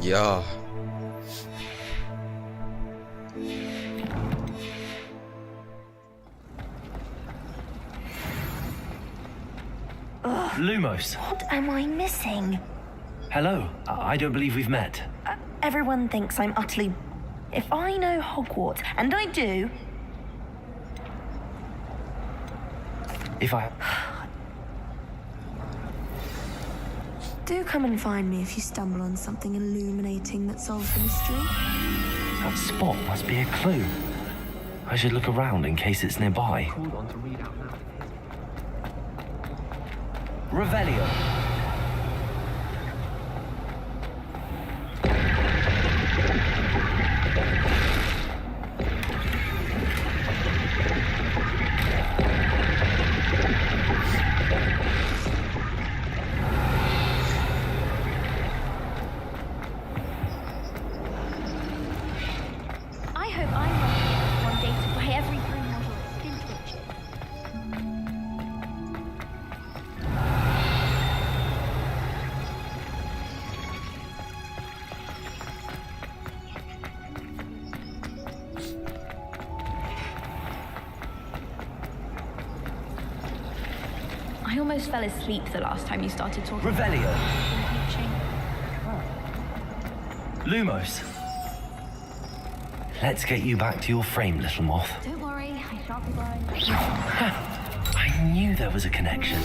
Yeah. Lumos. What am I missing? Hello. I don't believe we've met. Everyone thinks I'm utterly... If I know Hogwarts, and I do... If I... Do come and find me if you stumble on something illuminating that solves the mystery. That spot must be a clue. I should look around in case it's nearby. Revelio. I hope I won't be able one day to buy every broom model at Skin Twitches. I almost fell asleep the last time you started talking. Revelio. About teaching. Lumos. Let's get you back to your frame, little moth. Don't worry, I shan't be worrying. I knew there was a connection.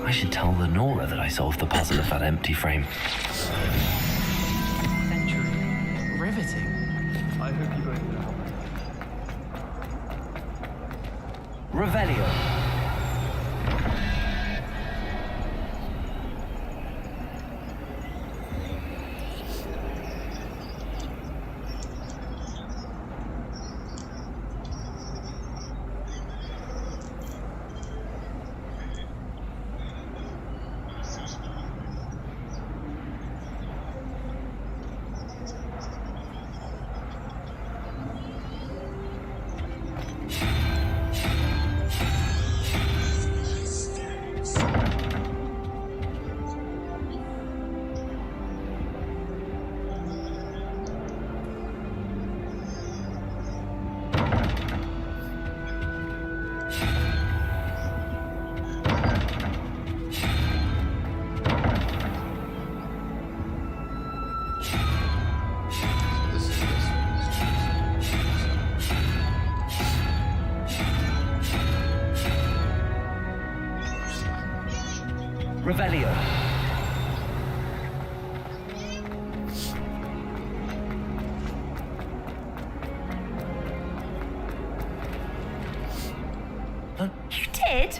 I should tell Lenora that I solved the puzzle of that empty frame. Century. Riveting. I hope you both know. Revelio. Revelio. You did?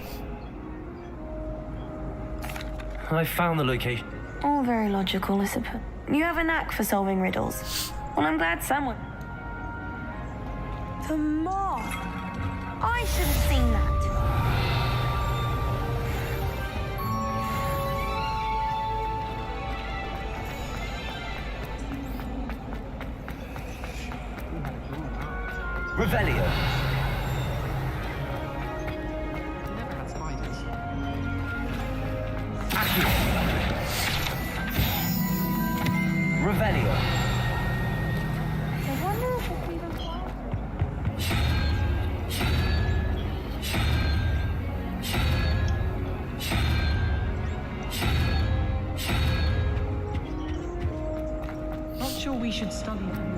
I found the location. All very logical, I suppose. You have a knack for solving riddles. Well, I'm glad someone... The moth! I should have seen that. Revelio. Never had spiders. Accio. Revelio. I wonder if it's even Not sure we should study them.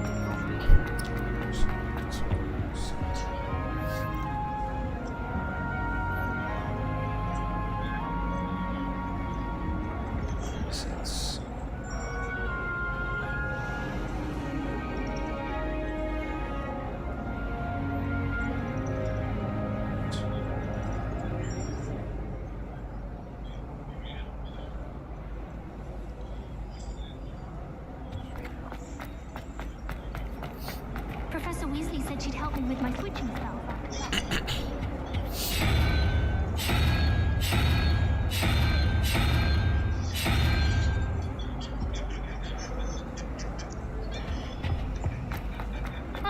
said she'd help me with my switching spell.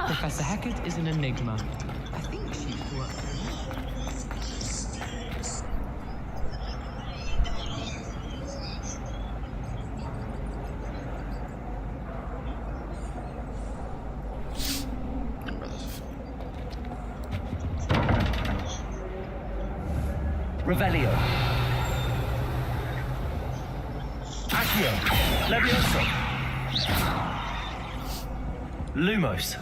Professor Hackett is an enigma. I think she's working. Revelio. Accio. Levioso. Lumos.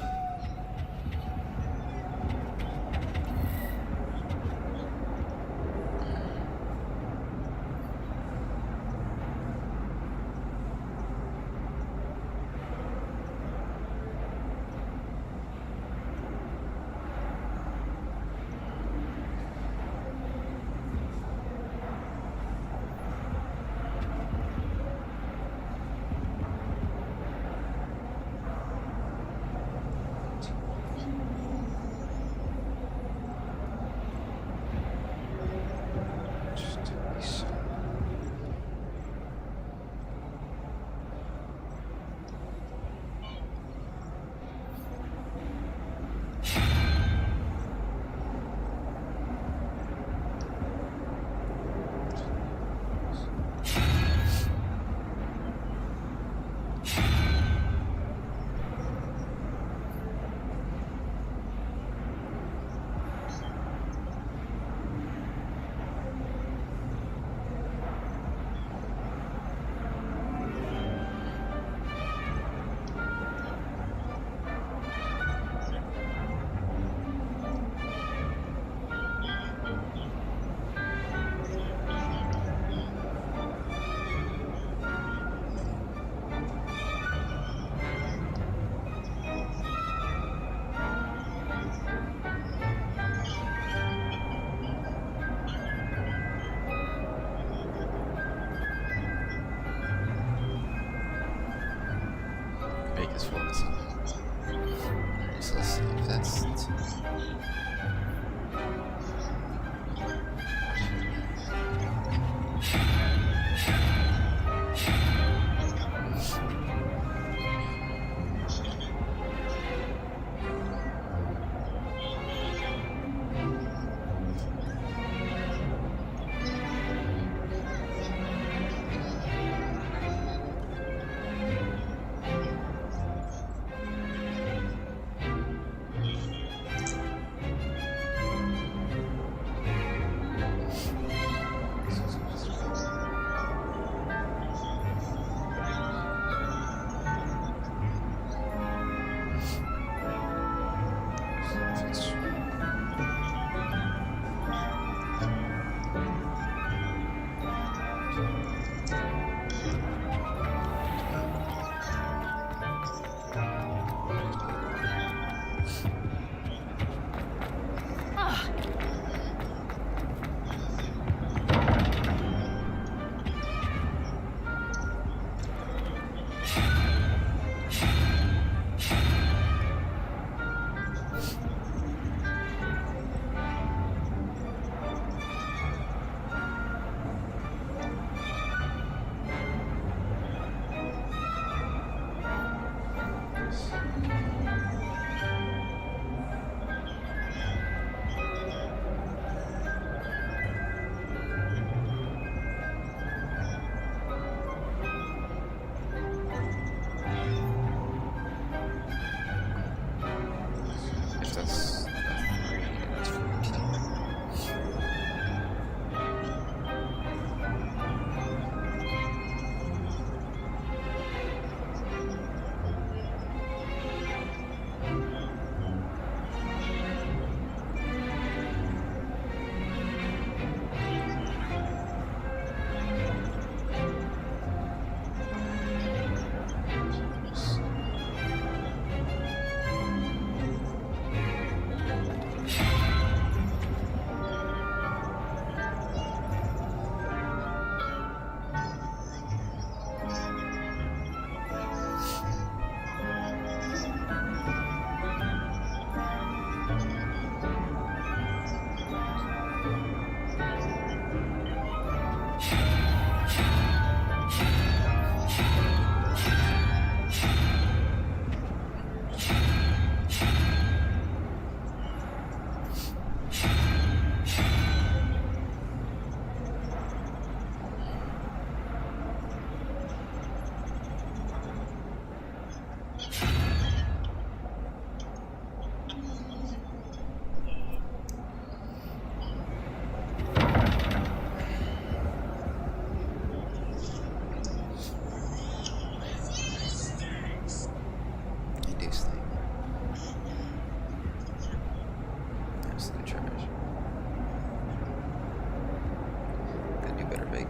big.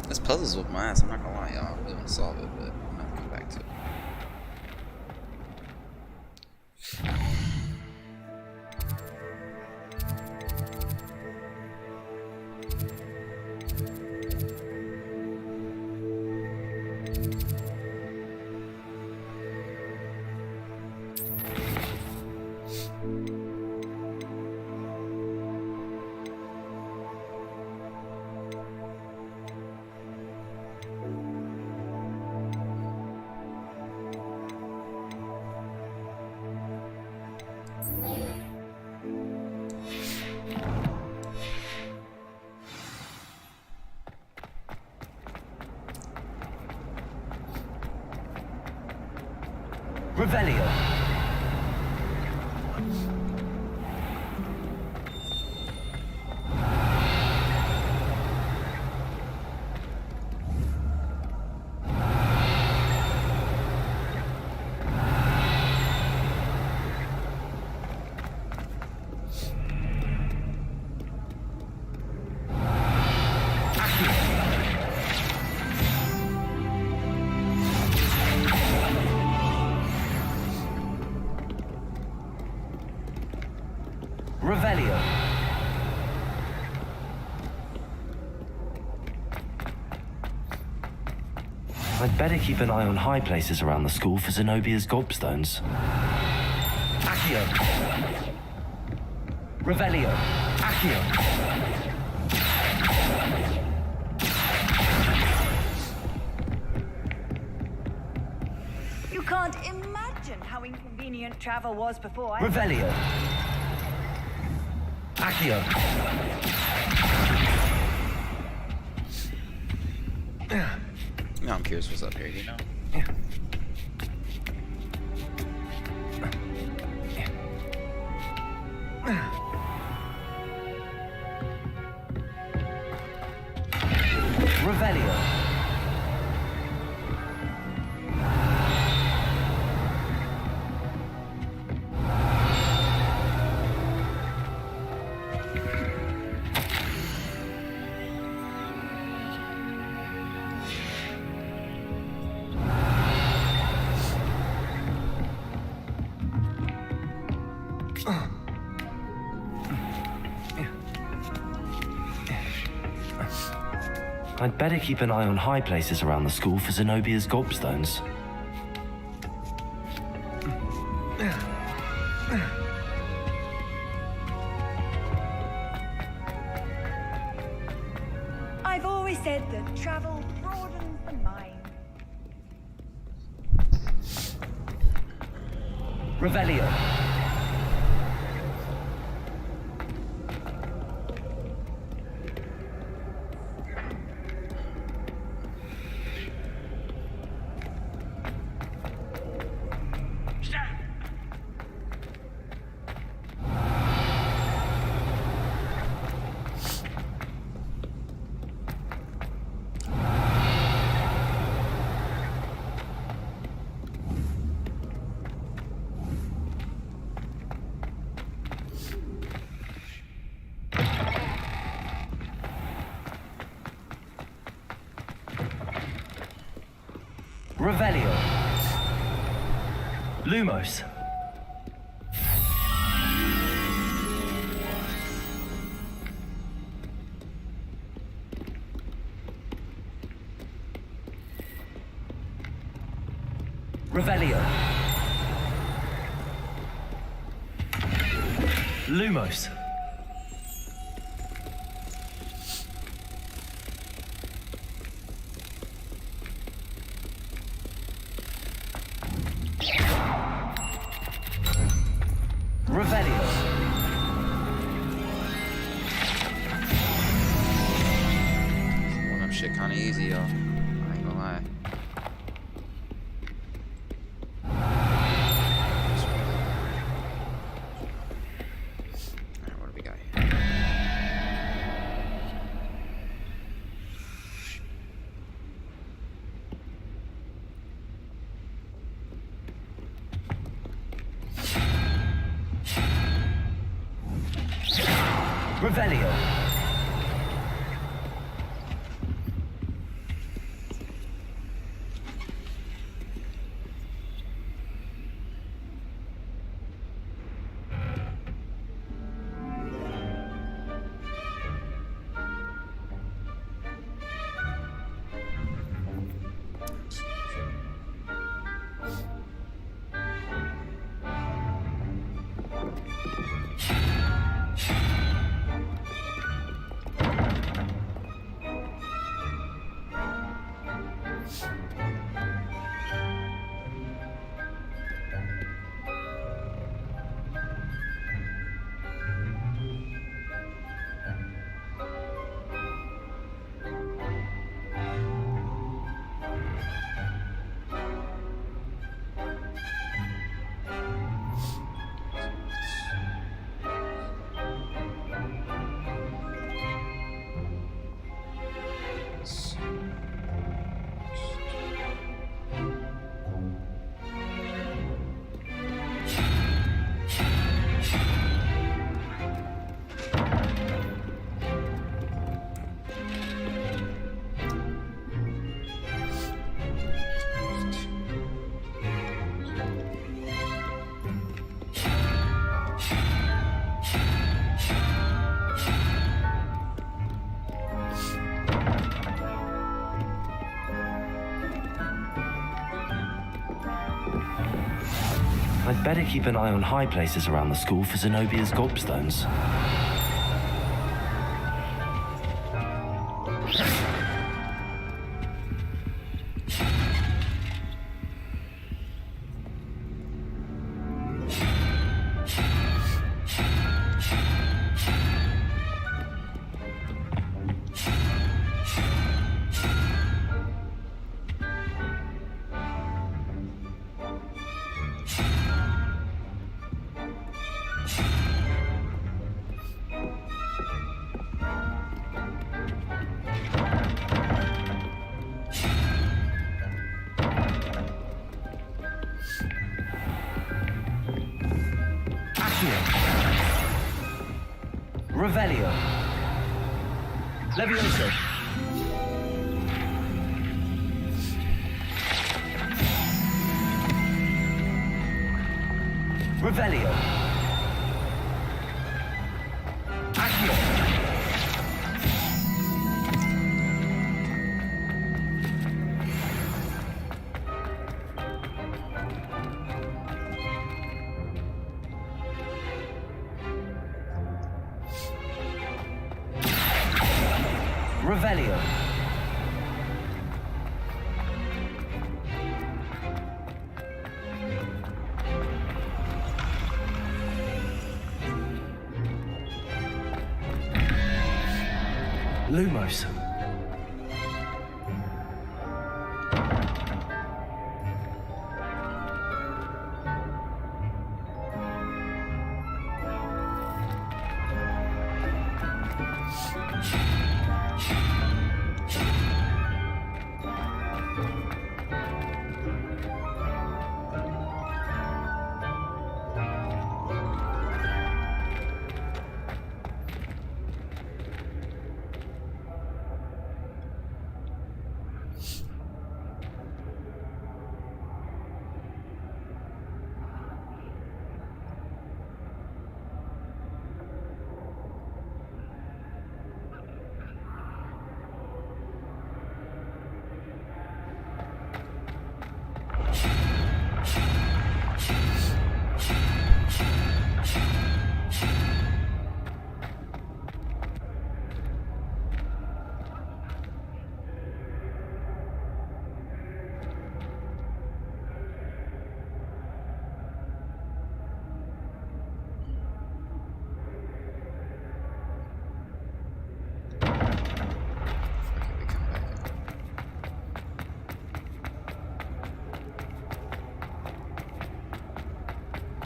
This puzzle's with my ass. I'm not gonna lie, y'all. I really want to solve it, but I'm gonna come back to it. Revelio. Revelio. I'd better keep an eye on high places around the school for Zenobia's gobstones. Accio. Revelio. Accio. You can't imagine how inconvenient travel was before. Revelio. Accio. Now I'm curious what's up here, you know? Revelio. I'd better keep an eye on high places around the school for Zenobia's gobstones. I've always said that travel broadens the mind. Revelio. Revelio. Lumos. Revelio. Lumos. Revelio. One up shit kinda easy, y'all. I ain't gonna lie. Alright, what do we got here? Revelio. I'd better keep an eye on high places around the school for Zenobia's gobstones. Revelio. Levioso. Revelio. Accio. Revelio. Lumos.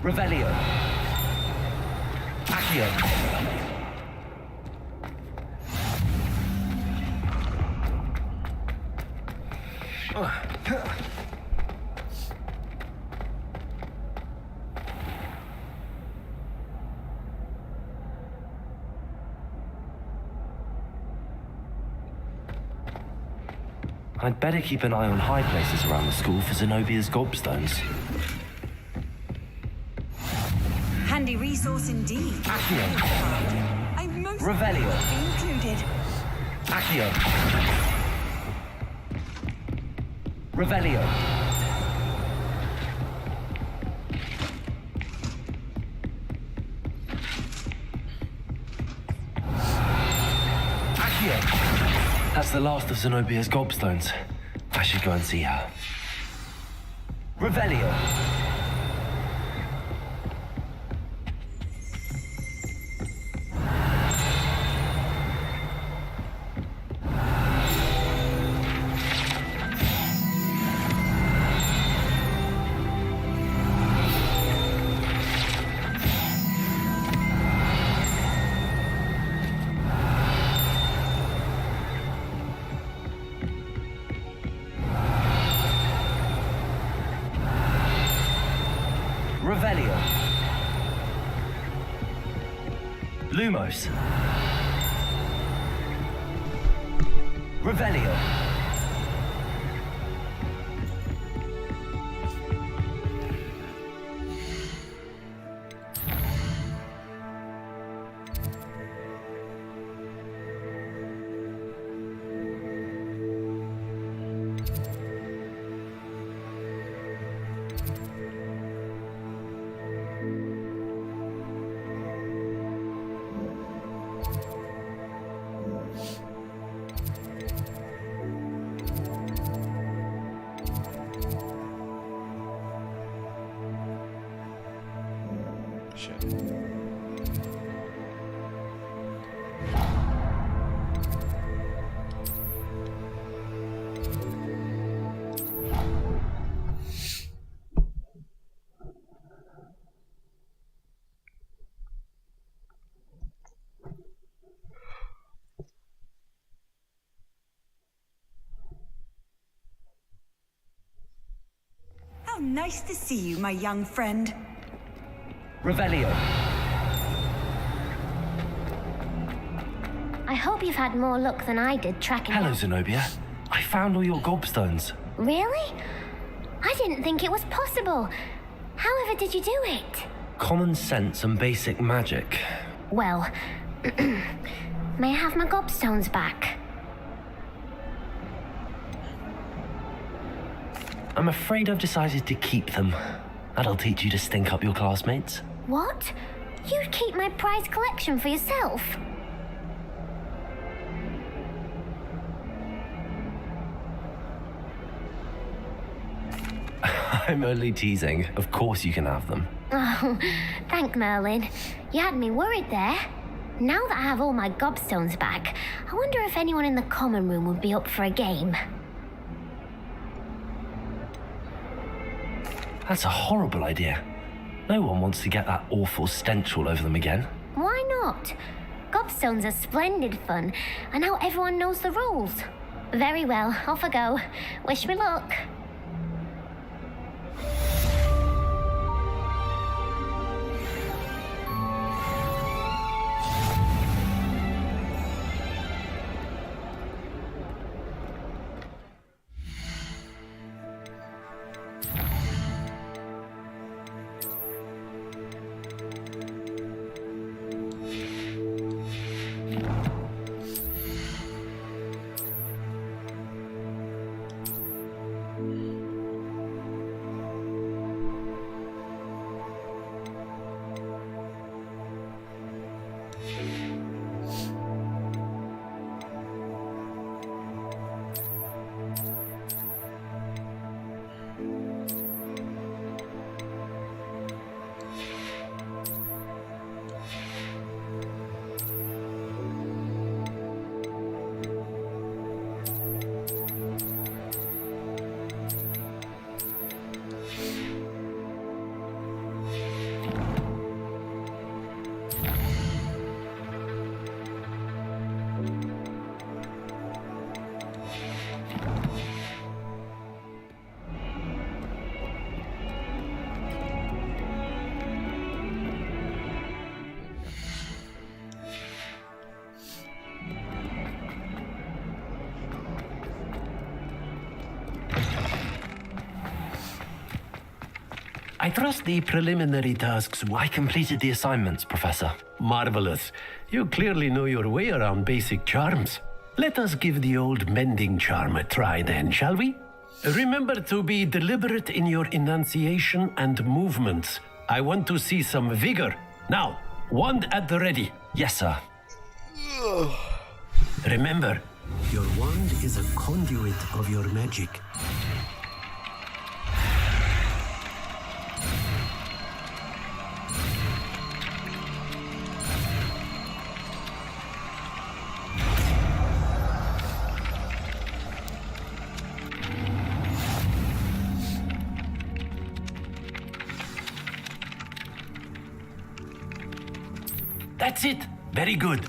Revelio. Accio. I'd better keep an eye on high places around the school for Zenobia's gobstones. Handy resource indeed. Accio. I'm most Revelio. pleased to be included. Accio. Revelio. Accio. That's the last of Zenobia's gobstones. I should go and see her. Revelio. Revelio. Lumos. Revelio. nice to see you, my young friend. Revelio. I hope you've had more luck than I did tracking Hello, down- Zenobia. I found all your gobstones. Really? I didn't think it was possible. However did you do it? Common sense and basic magic. Well, may I have my gobstones back? I'm afraid I've decided to keep them. That'll teach you to stink up your classmates. What? You'd keep my prized collection for yourself? I'm only teasing. Of course you can have them. Oh, thank Merlin. You had me worried there. Now that I have all my gobstones back, I wonder if anyone in the common room would be up for a game. That's a horrible idea. No one wants to get that awful stench all over them again. Why not? Gobstones are splendid fun, and now everyone knows the rules. Very well, off I go. Wish me luck. I trust the preliminary tasks. I completed the assignments, Professor. Marvelous. You clearly know your way around basic charms. Let us give the old mending charm a try then, shall we? Remember to be deliberate in your enunciation and movements. I want to see some vigor. Now, wand at the ready. Yes, sir. Remember, your wand is a conduit of your magic. That's it. Very good.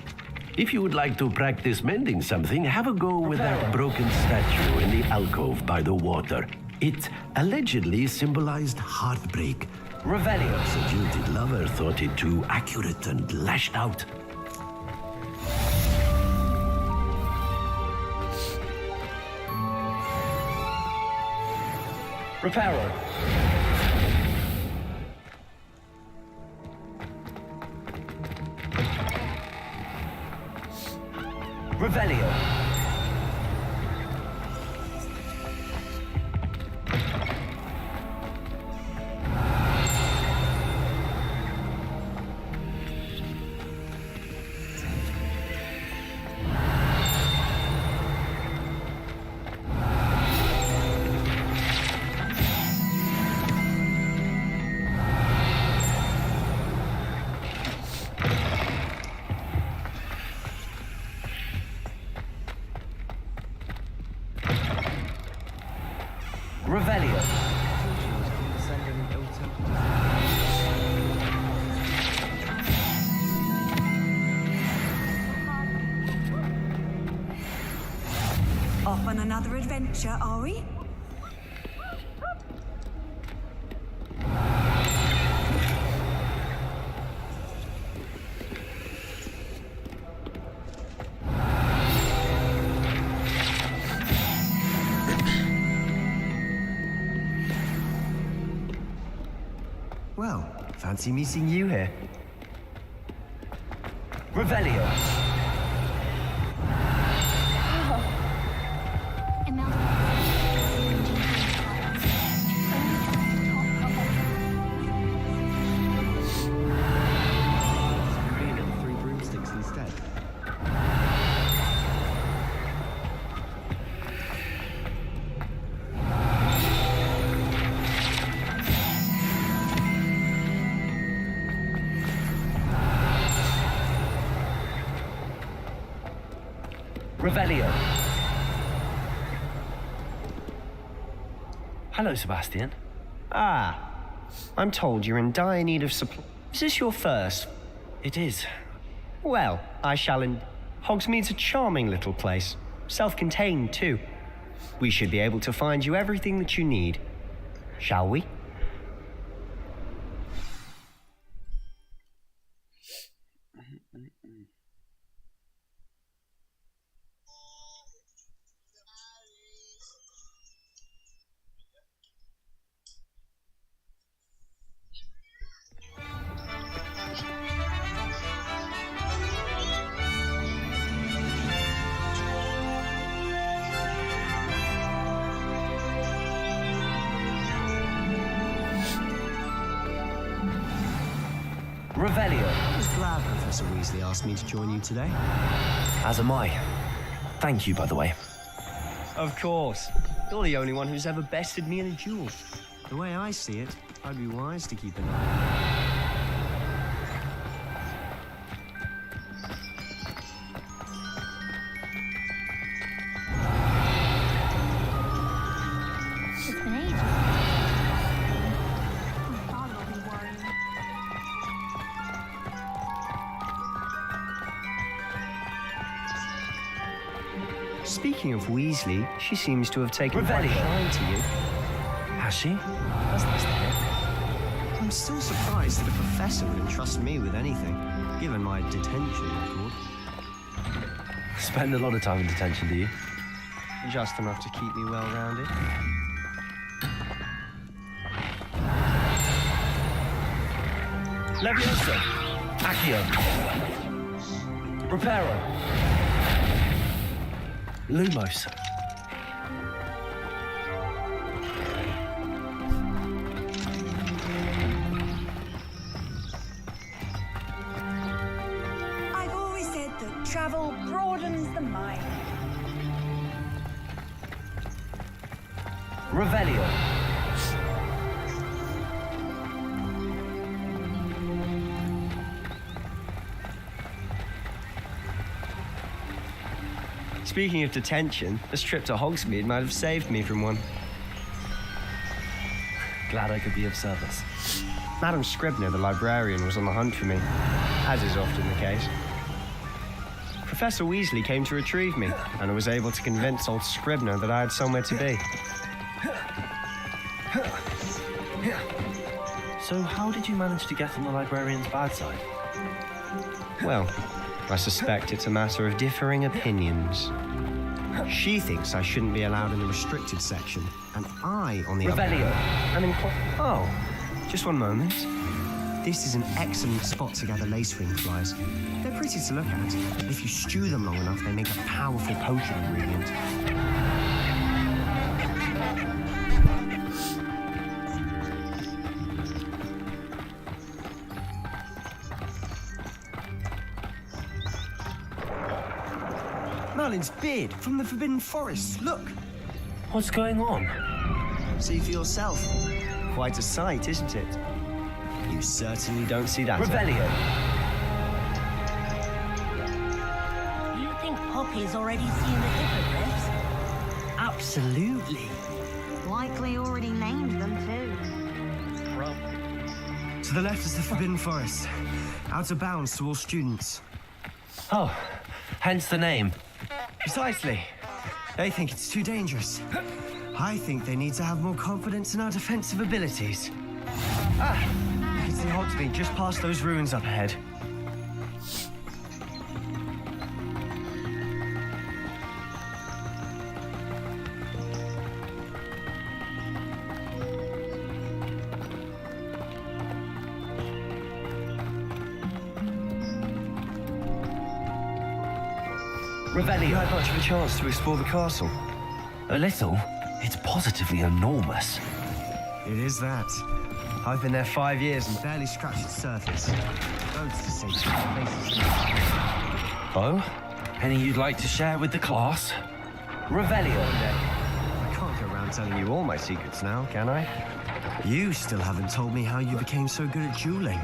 If you would like to practice mending something, have a go with that broken statue in the alcove by the water. It allegedly symbolized heartbreak. Revelio. The jilted lover thought it too accurate and lashed out. Reparo. Revelio. Revelio. Off on another adventure, are we? Fancy meeting you here. Revelio. Revelio. Hello, Sebastian. Ah, I'm told you're in dire need of supply. Is this your first? It is. Well, I shall Hogsmeade's a charming little place. Self-contained, too. We should be able to find you everything that you need. Shall we? Revelio. I was glad Professor Weasley asked me to join you today. As am I. Thank you, by the way. Of course. You're the only one who's ever bested me in a duel. The way I see it, I'd be wise to keep an eye. Speaking of Weasley, she seems to have taken quite a shine to you. Has she? That's nice to hear. I'm still surprised that a professor would entrust me with anything, given my detention record. Spend a lot of time in detention, do you? Just enough to keep me well-rounded. Leviosa. Accio. Reparo. Lumos. I've always said that travel broadens the mind. Revelio. Speaking of detention, this trip to Hogsmeade might have saved me from one. Glad I could be of service. Madam Scribner, the librarian, was on the hunt for me, as is often the case. Professor Weasley came to retrieve me, and I was able to convince old Scribner that I had somewhere to be. So how did you manage to get on the librarian's bad side? Well, I suspect it's a matter of differing opinions. She thinks I shouldn't be allowed in the restricted section, and I, on the other hand, am Oh, just one moment. This is an excellent spot to gather lacewing flies. They're pretty to look at. If you stew them long enough, they make a powerful potion ingredient. Merlin's beard from the Forbidden Forest. Look. What's going on? See for yourself. Quite a sight, isn't it? You certainly don't see that. Revelio. You think Poppy's already seen the hippogriffs? Absolutely. Likely already named them too. To the left is the Forbidden Forest. Out of bounds to all students. Oh, hence the name. Precisely. They think it's too dangerous. I think they need to have more confidence in our defensive abilities. Ah, you can see Hogsmeade just past those ruins up ahead. Have you had much of a chance to explore the castle? A little. It's positively enormous. It is that. I've been there 5 years and barely scratched the surface. Loads to see. Places. Oh? Any you'd like to share with the class? Revelio. I can't go around telling you all my secrets now, can I? You still haven't told me how you became so good at dueling.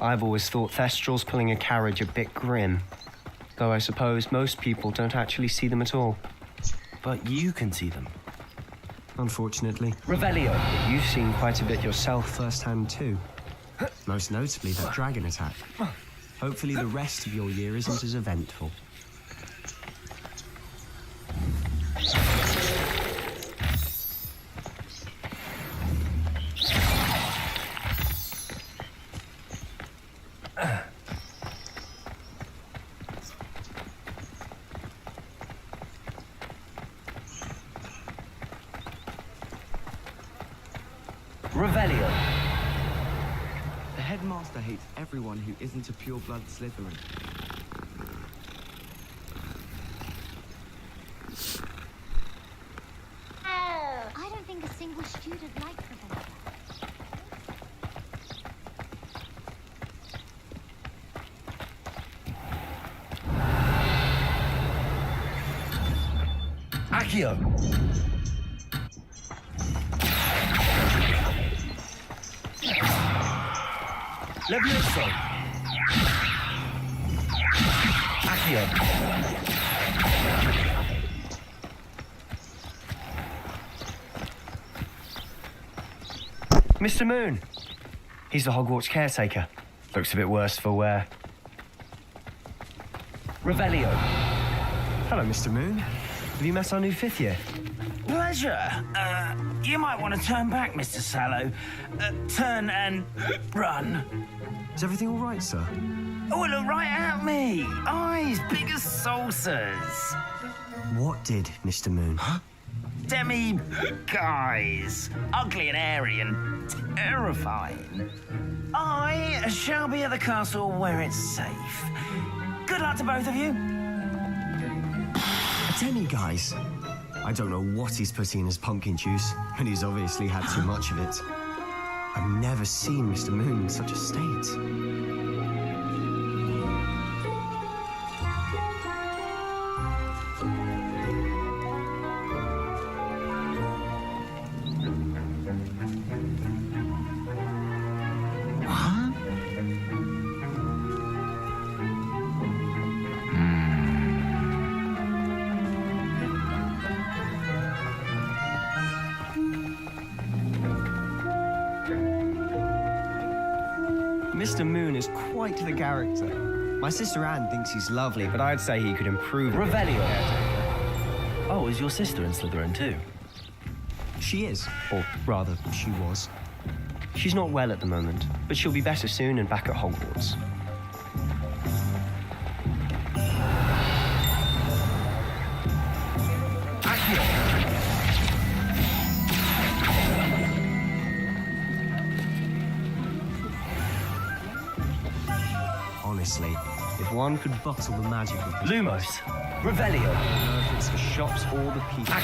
I've always thought Thestrals pulling a carriage a bit grim. Though I suppose most people don't actually see them at all. But you can see them. Unfortunately. Revelio. You've seen quite a bit yourself firsthand too. Most notably that dragon attack. Hopefully the rest of your year isn't as eventful. Revelio. The headmaster hates everyone who isn't a pure-blood Slytherin. I don't think a single student likes Professor. Accio. Levioso. Accio. Mr. Moon. He's the Hogwarts caretaker. Looks a bit worse for wear. Revelio. Hello, Mr. Moon. Have you met our new 5th year? Pleasure. You might want to turn back, Mr. Sallow. Turn and run. Is everything all right, sir? Oh, look right at me. Eyes big as saucers. What did, Mr. Moon? Demi guys. Ugly and airy and terrifying. I shall be at the castle where it's safe. Good luck to both of you. Demi guys. I don't know what he's putting in his pumpkin juice, and he's obviously had too much of it. I've never seen Mr. Moon in such a state. Mr. Moon is quite the character. My sister Anne thinks he's lovely, but I'd say he could improve. Revelio. Oh, is your sister in Slytherin too? She is, or rather, she was. She's not well at the moment, but she'll be better soon and back at Hogwarts. Honestly, if one could bottle the magic of Lumos. Revelio. I don't know if it's the shops or the people.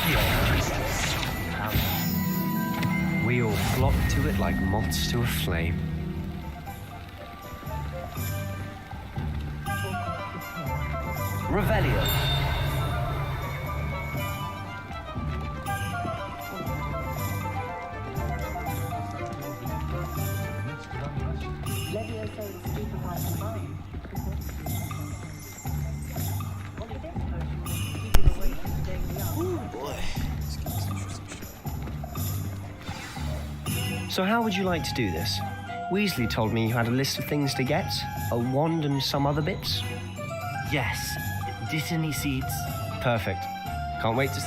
We all flock to it like moths to a flame. Revelio. So how would you like to do this? Weasley told me you had a list of things to get, a wand and some other bits. Yes. Dittany seeds. Perfect. Can't wait to...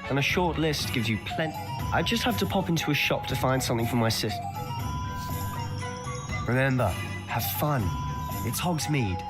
and a short list gives you plenty. I just have to pop into a shop to find something for my sister. Remember, have fun. It's Hogsmeade.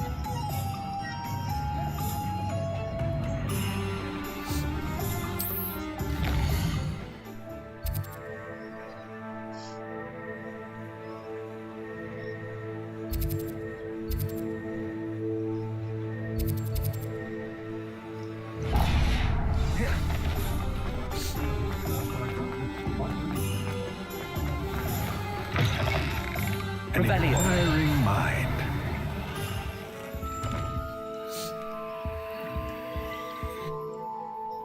An inquiring mind.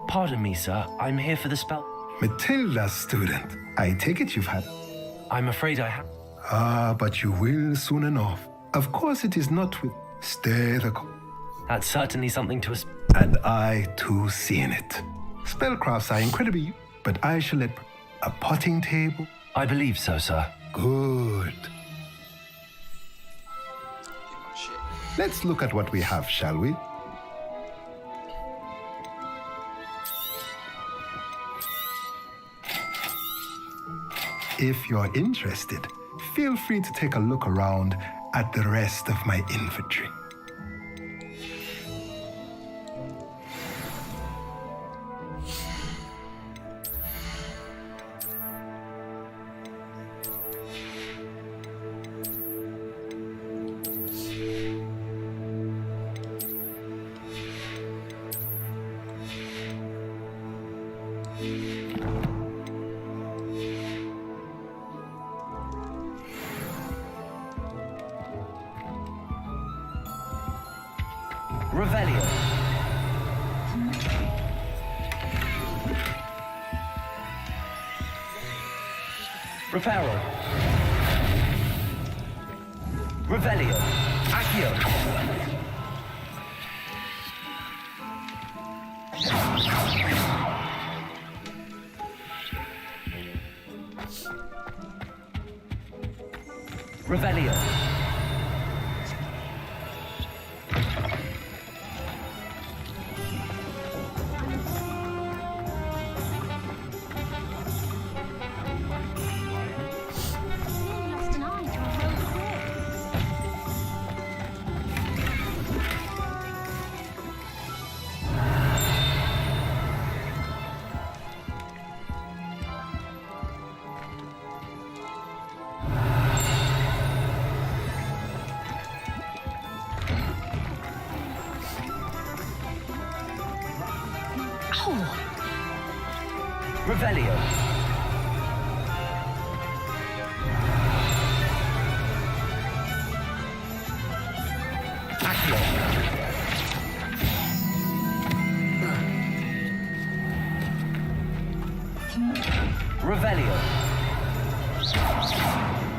Pardon me, sir. I'm here for the spell. Matilda, student. I take it you've had. I'm afraid I have. Ah, but you will soon enough. Of course it is not with... Stay the course. That's certainly something to us. And I, too, see in it. Spellcrafts are incredibly... But I shall let... A potting table? I believe so, sir. Good. Let's look at what we have, shall we? If you're interested, feel free to take a look around at the rest of my inventory. Revelio. Reparo. Revelio. Accio. Revelio. Revelio. Accio. Revelio.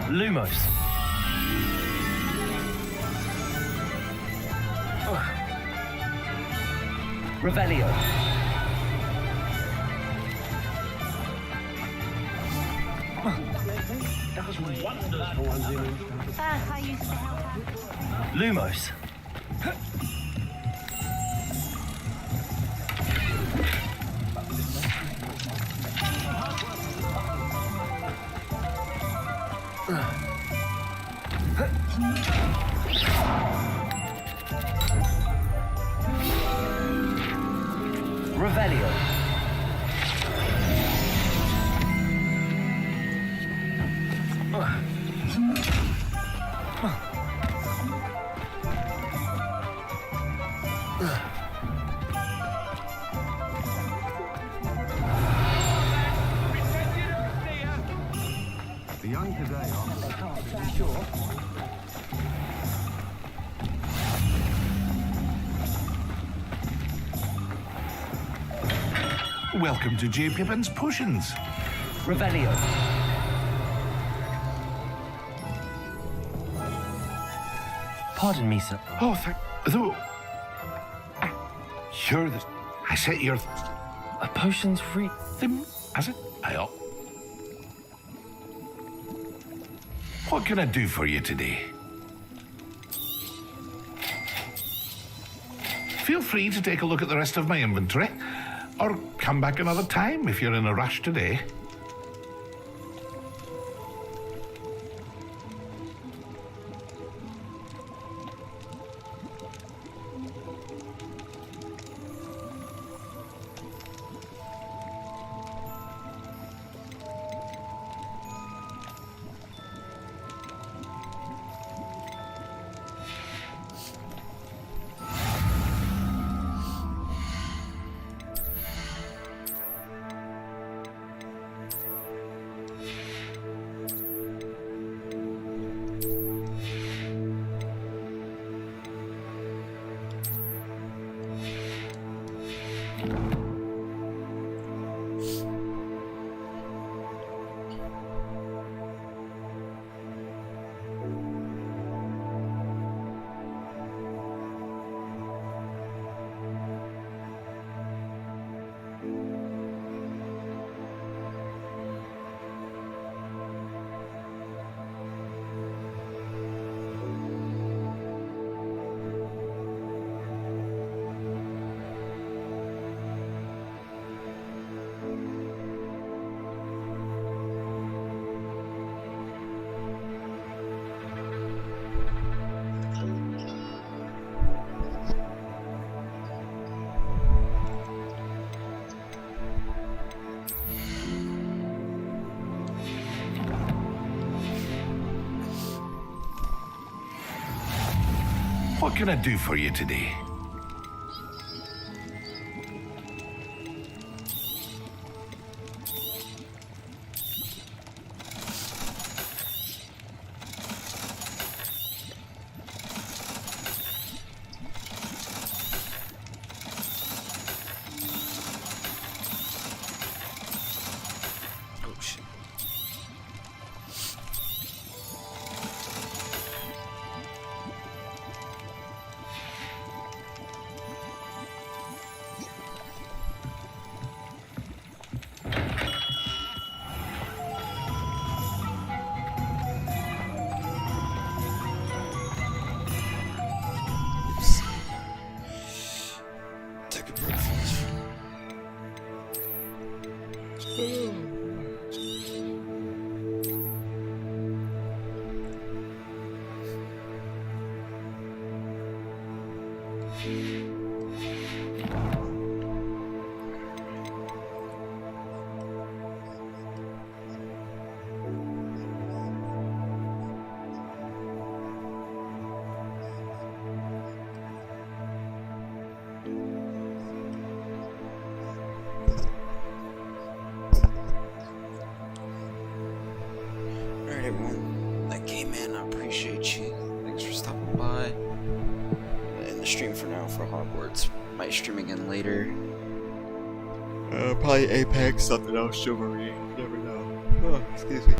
Lumos. Revelio. That was wonderful. I used to help out. Lumos. Revelio. The young today are sure. Welcome to J. Pippin's Potions. Revelio. Pardon me, sir. Oh, thank... Though... Sure that... I set your... A potion's free. Has it? I ought... What can I do for you today? Feel free to take a look at the rest of my inventory. Or come back another time if you're in a rush today. What can I do for you today? Oh shit. Take a breath. Alright everyone, that came in, I appreciate you. Thanks for stopping by. In the stream for now for Hogwarts. Might stream again later. Probably Apex, something else, Chivalry, never know. Oh, excuse me.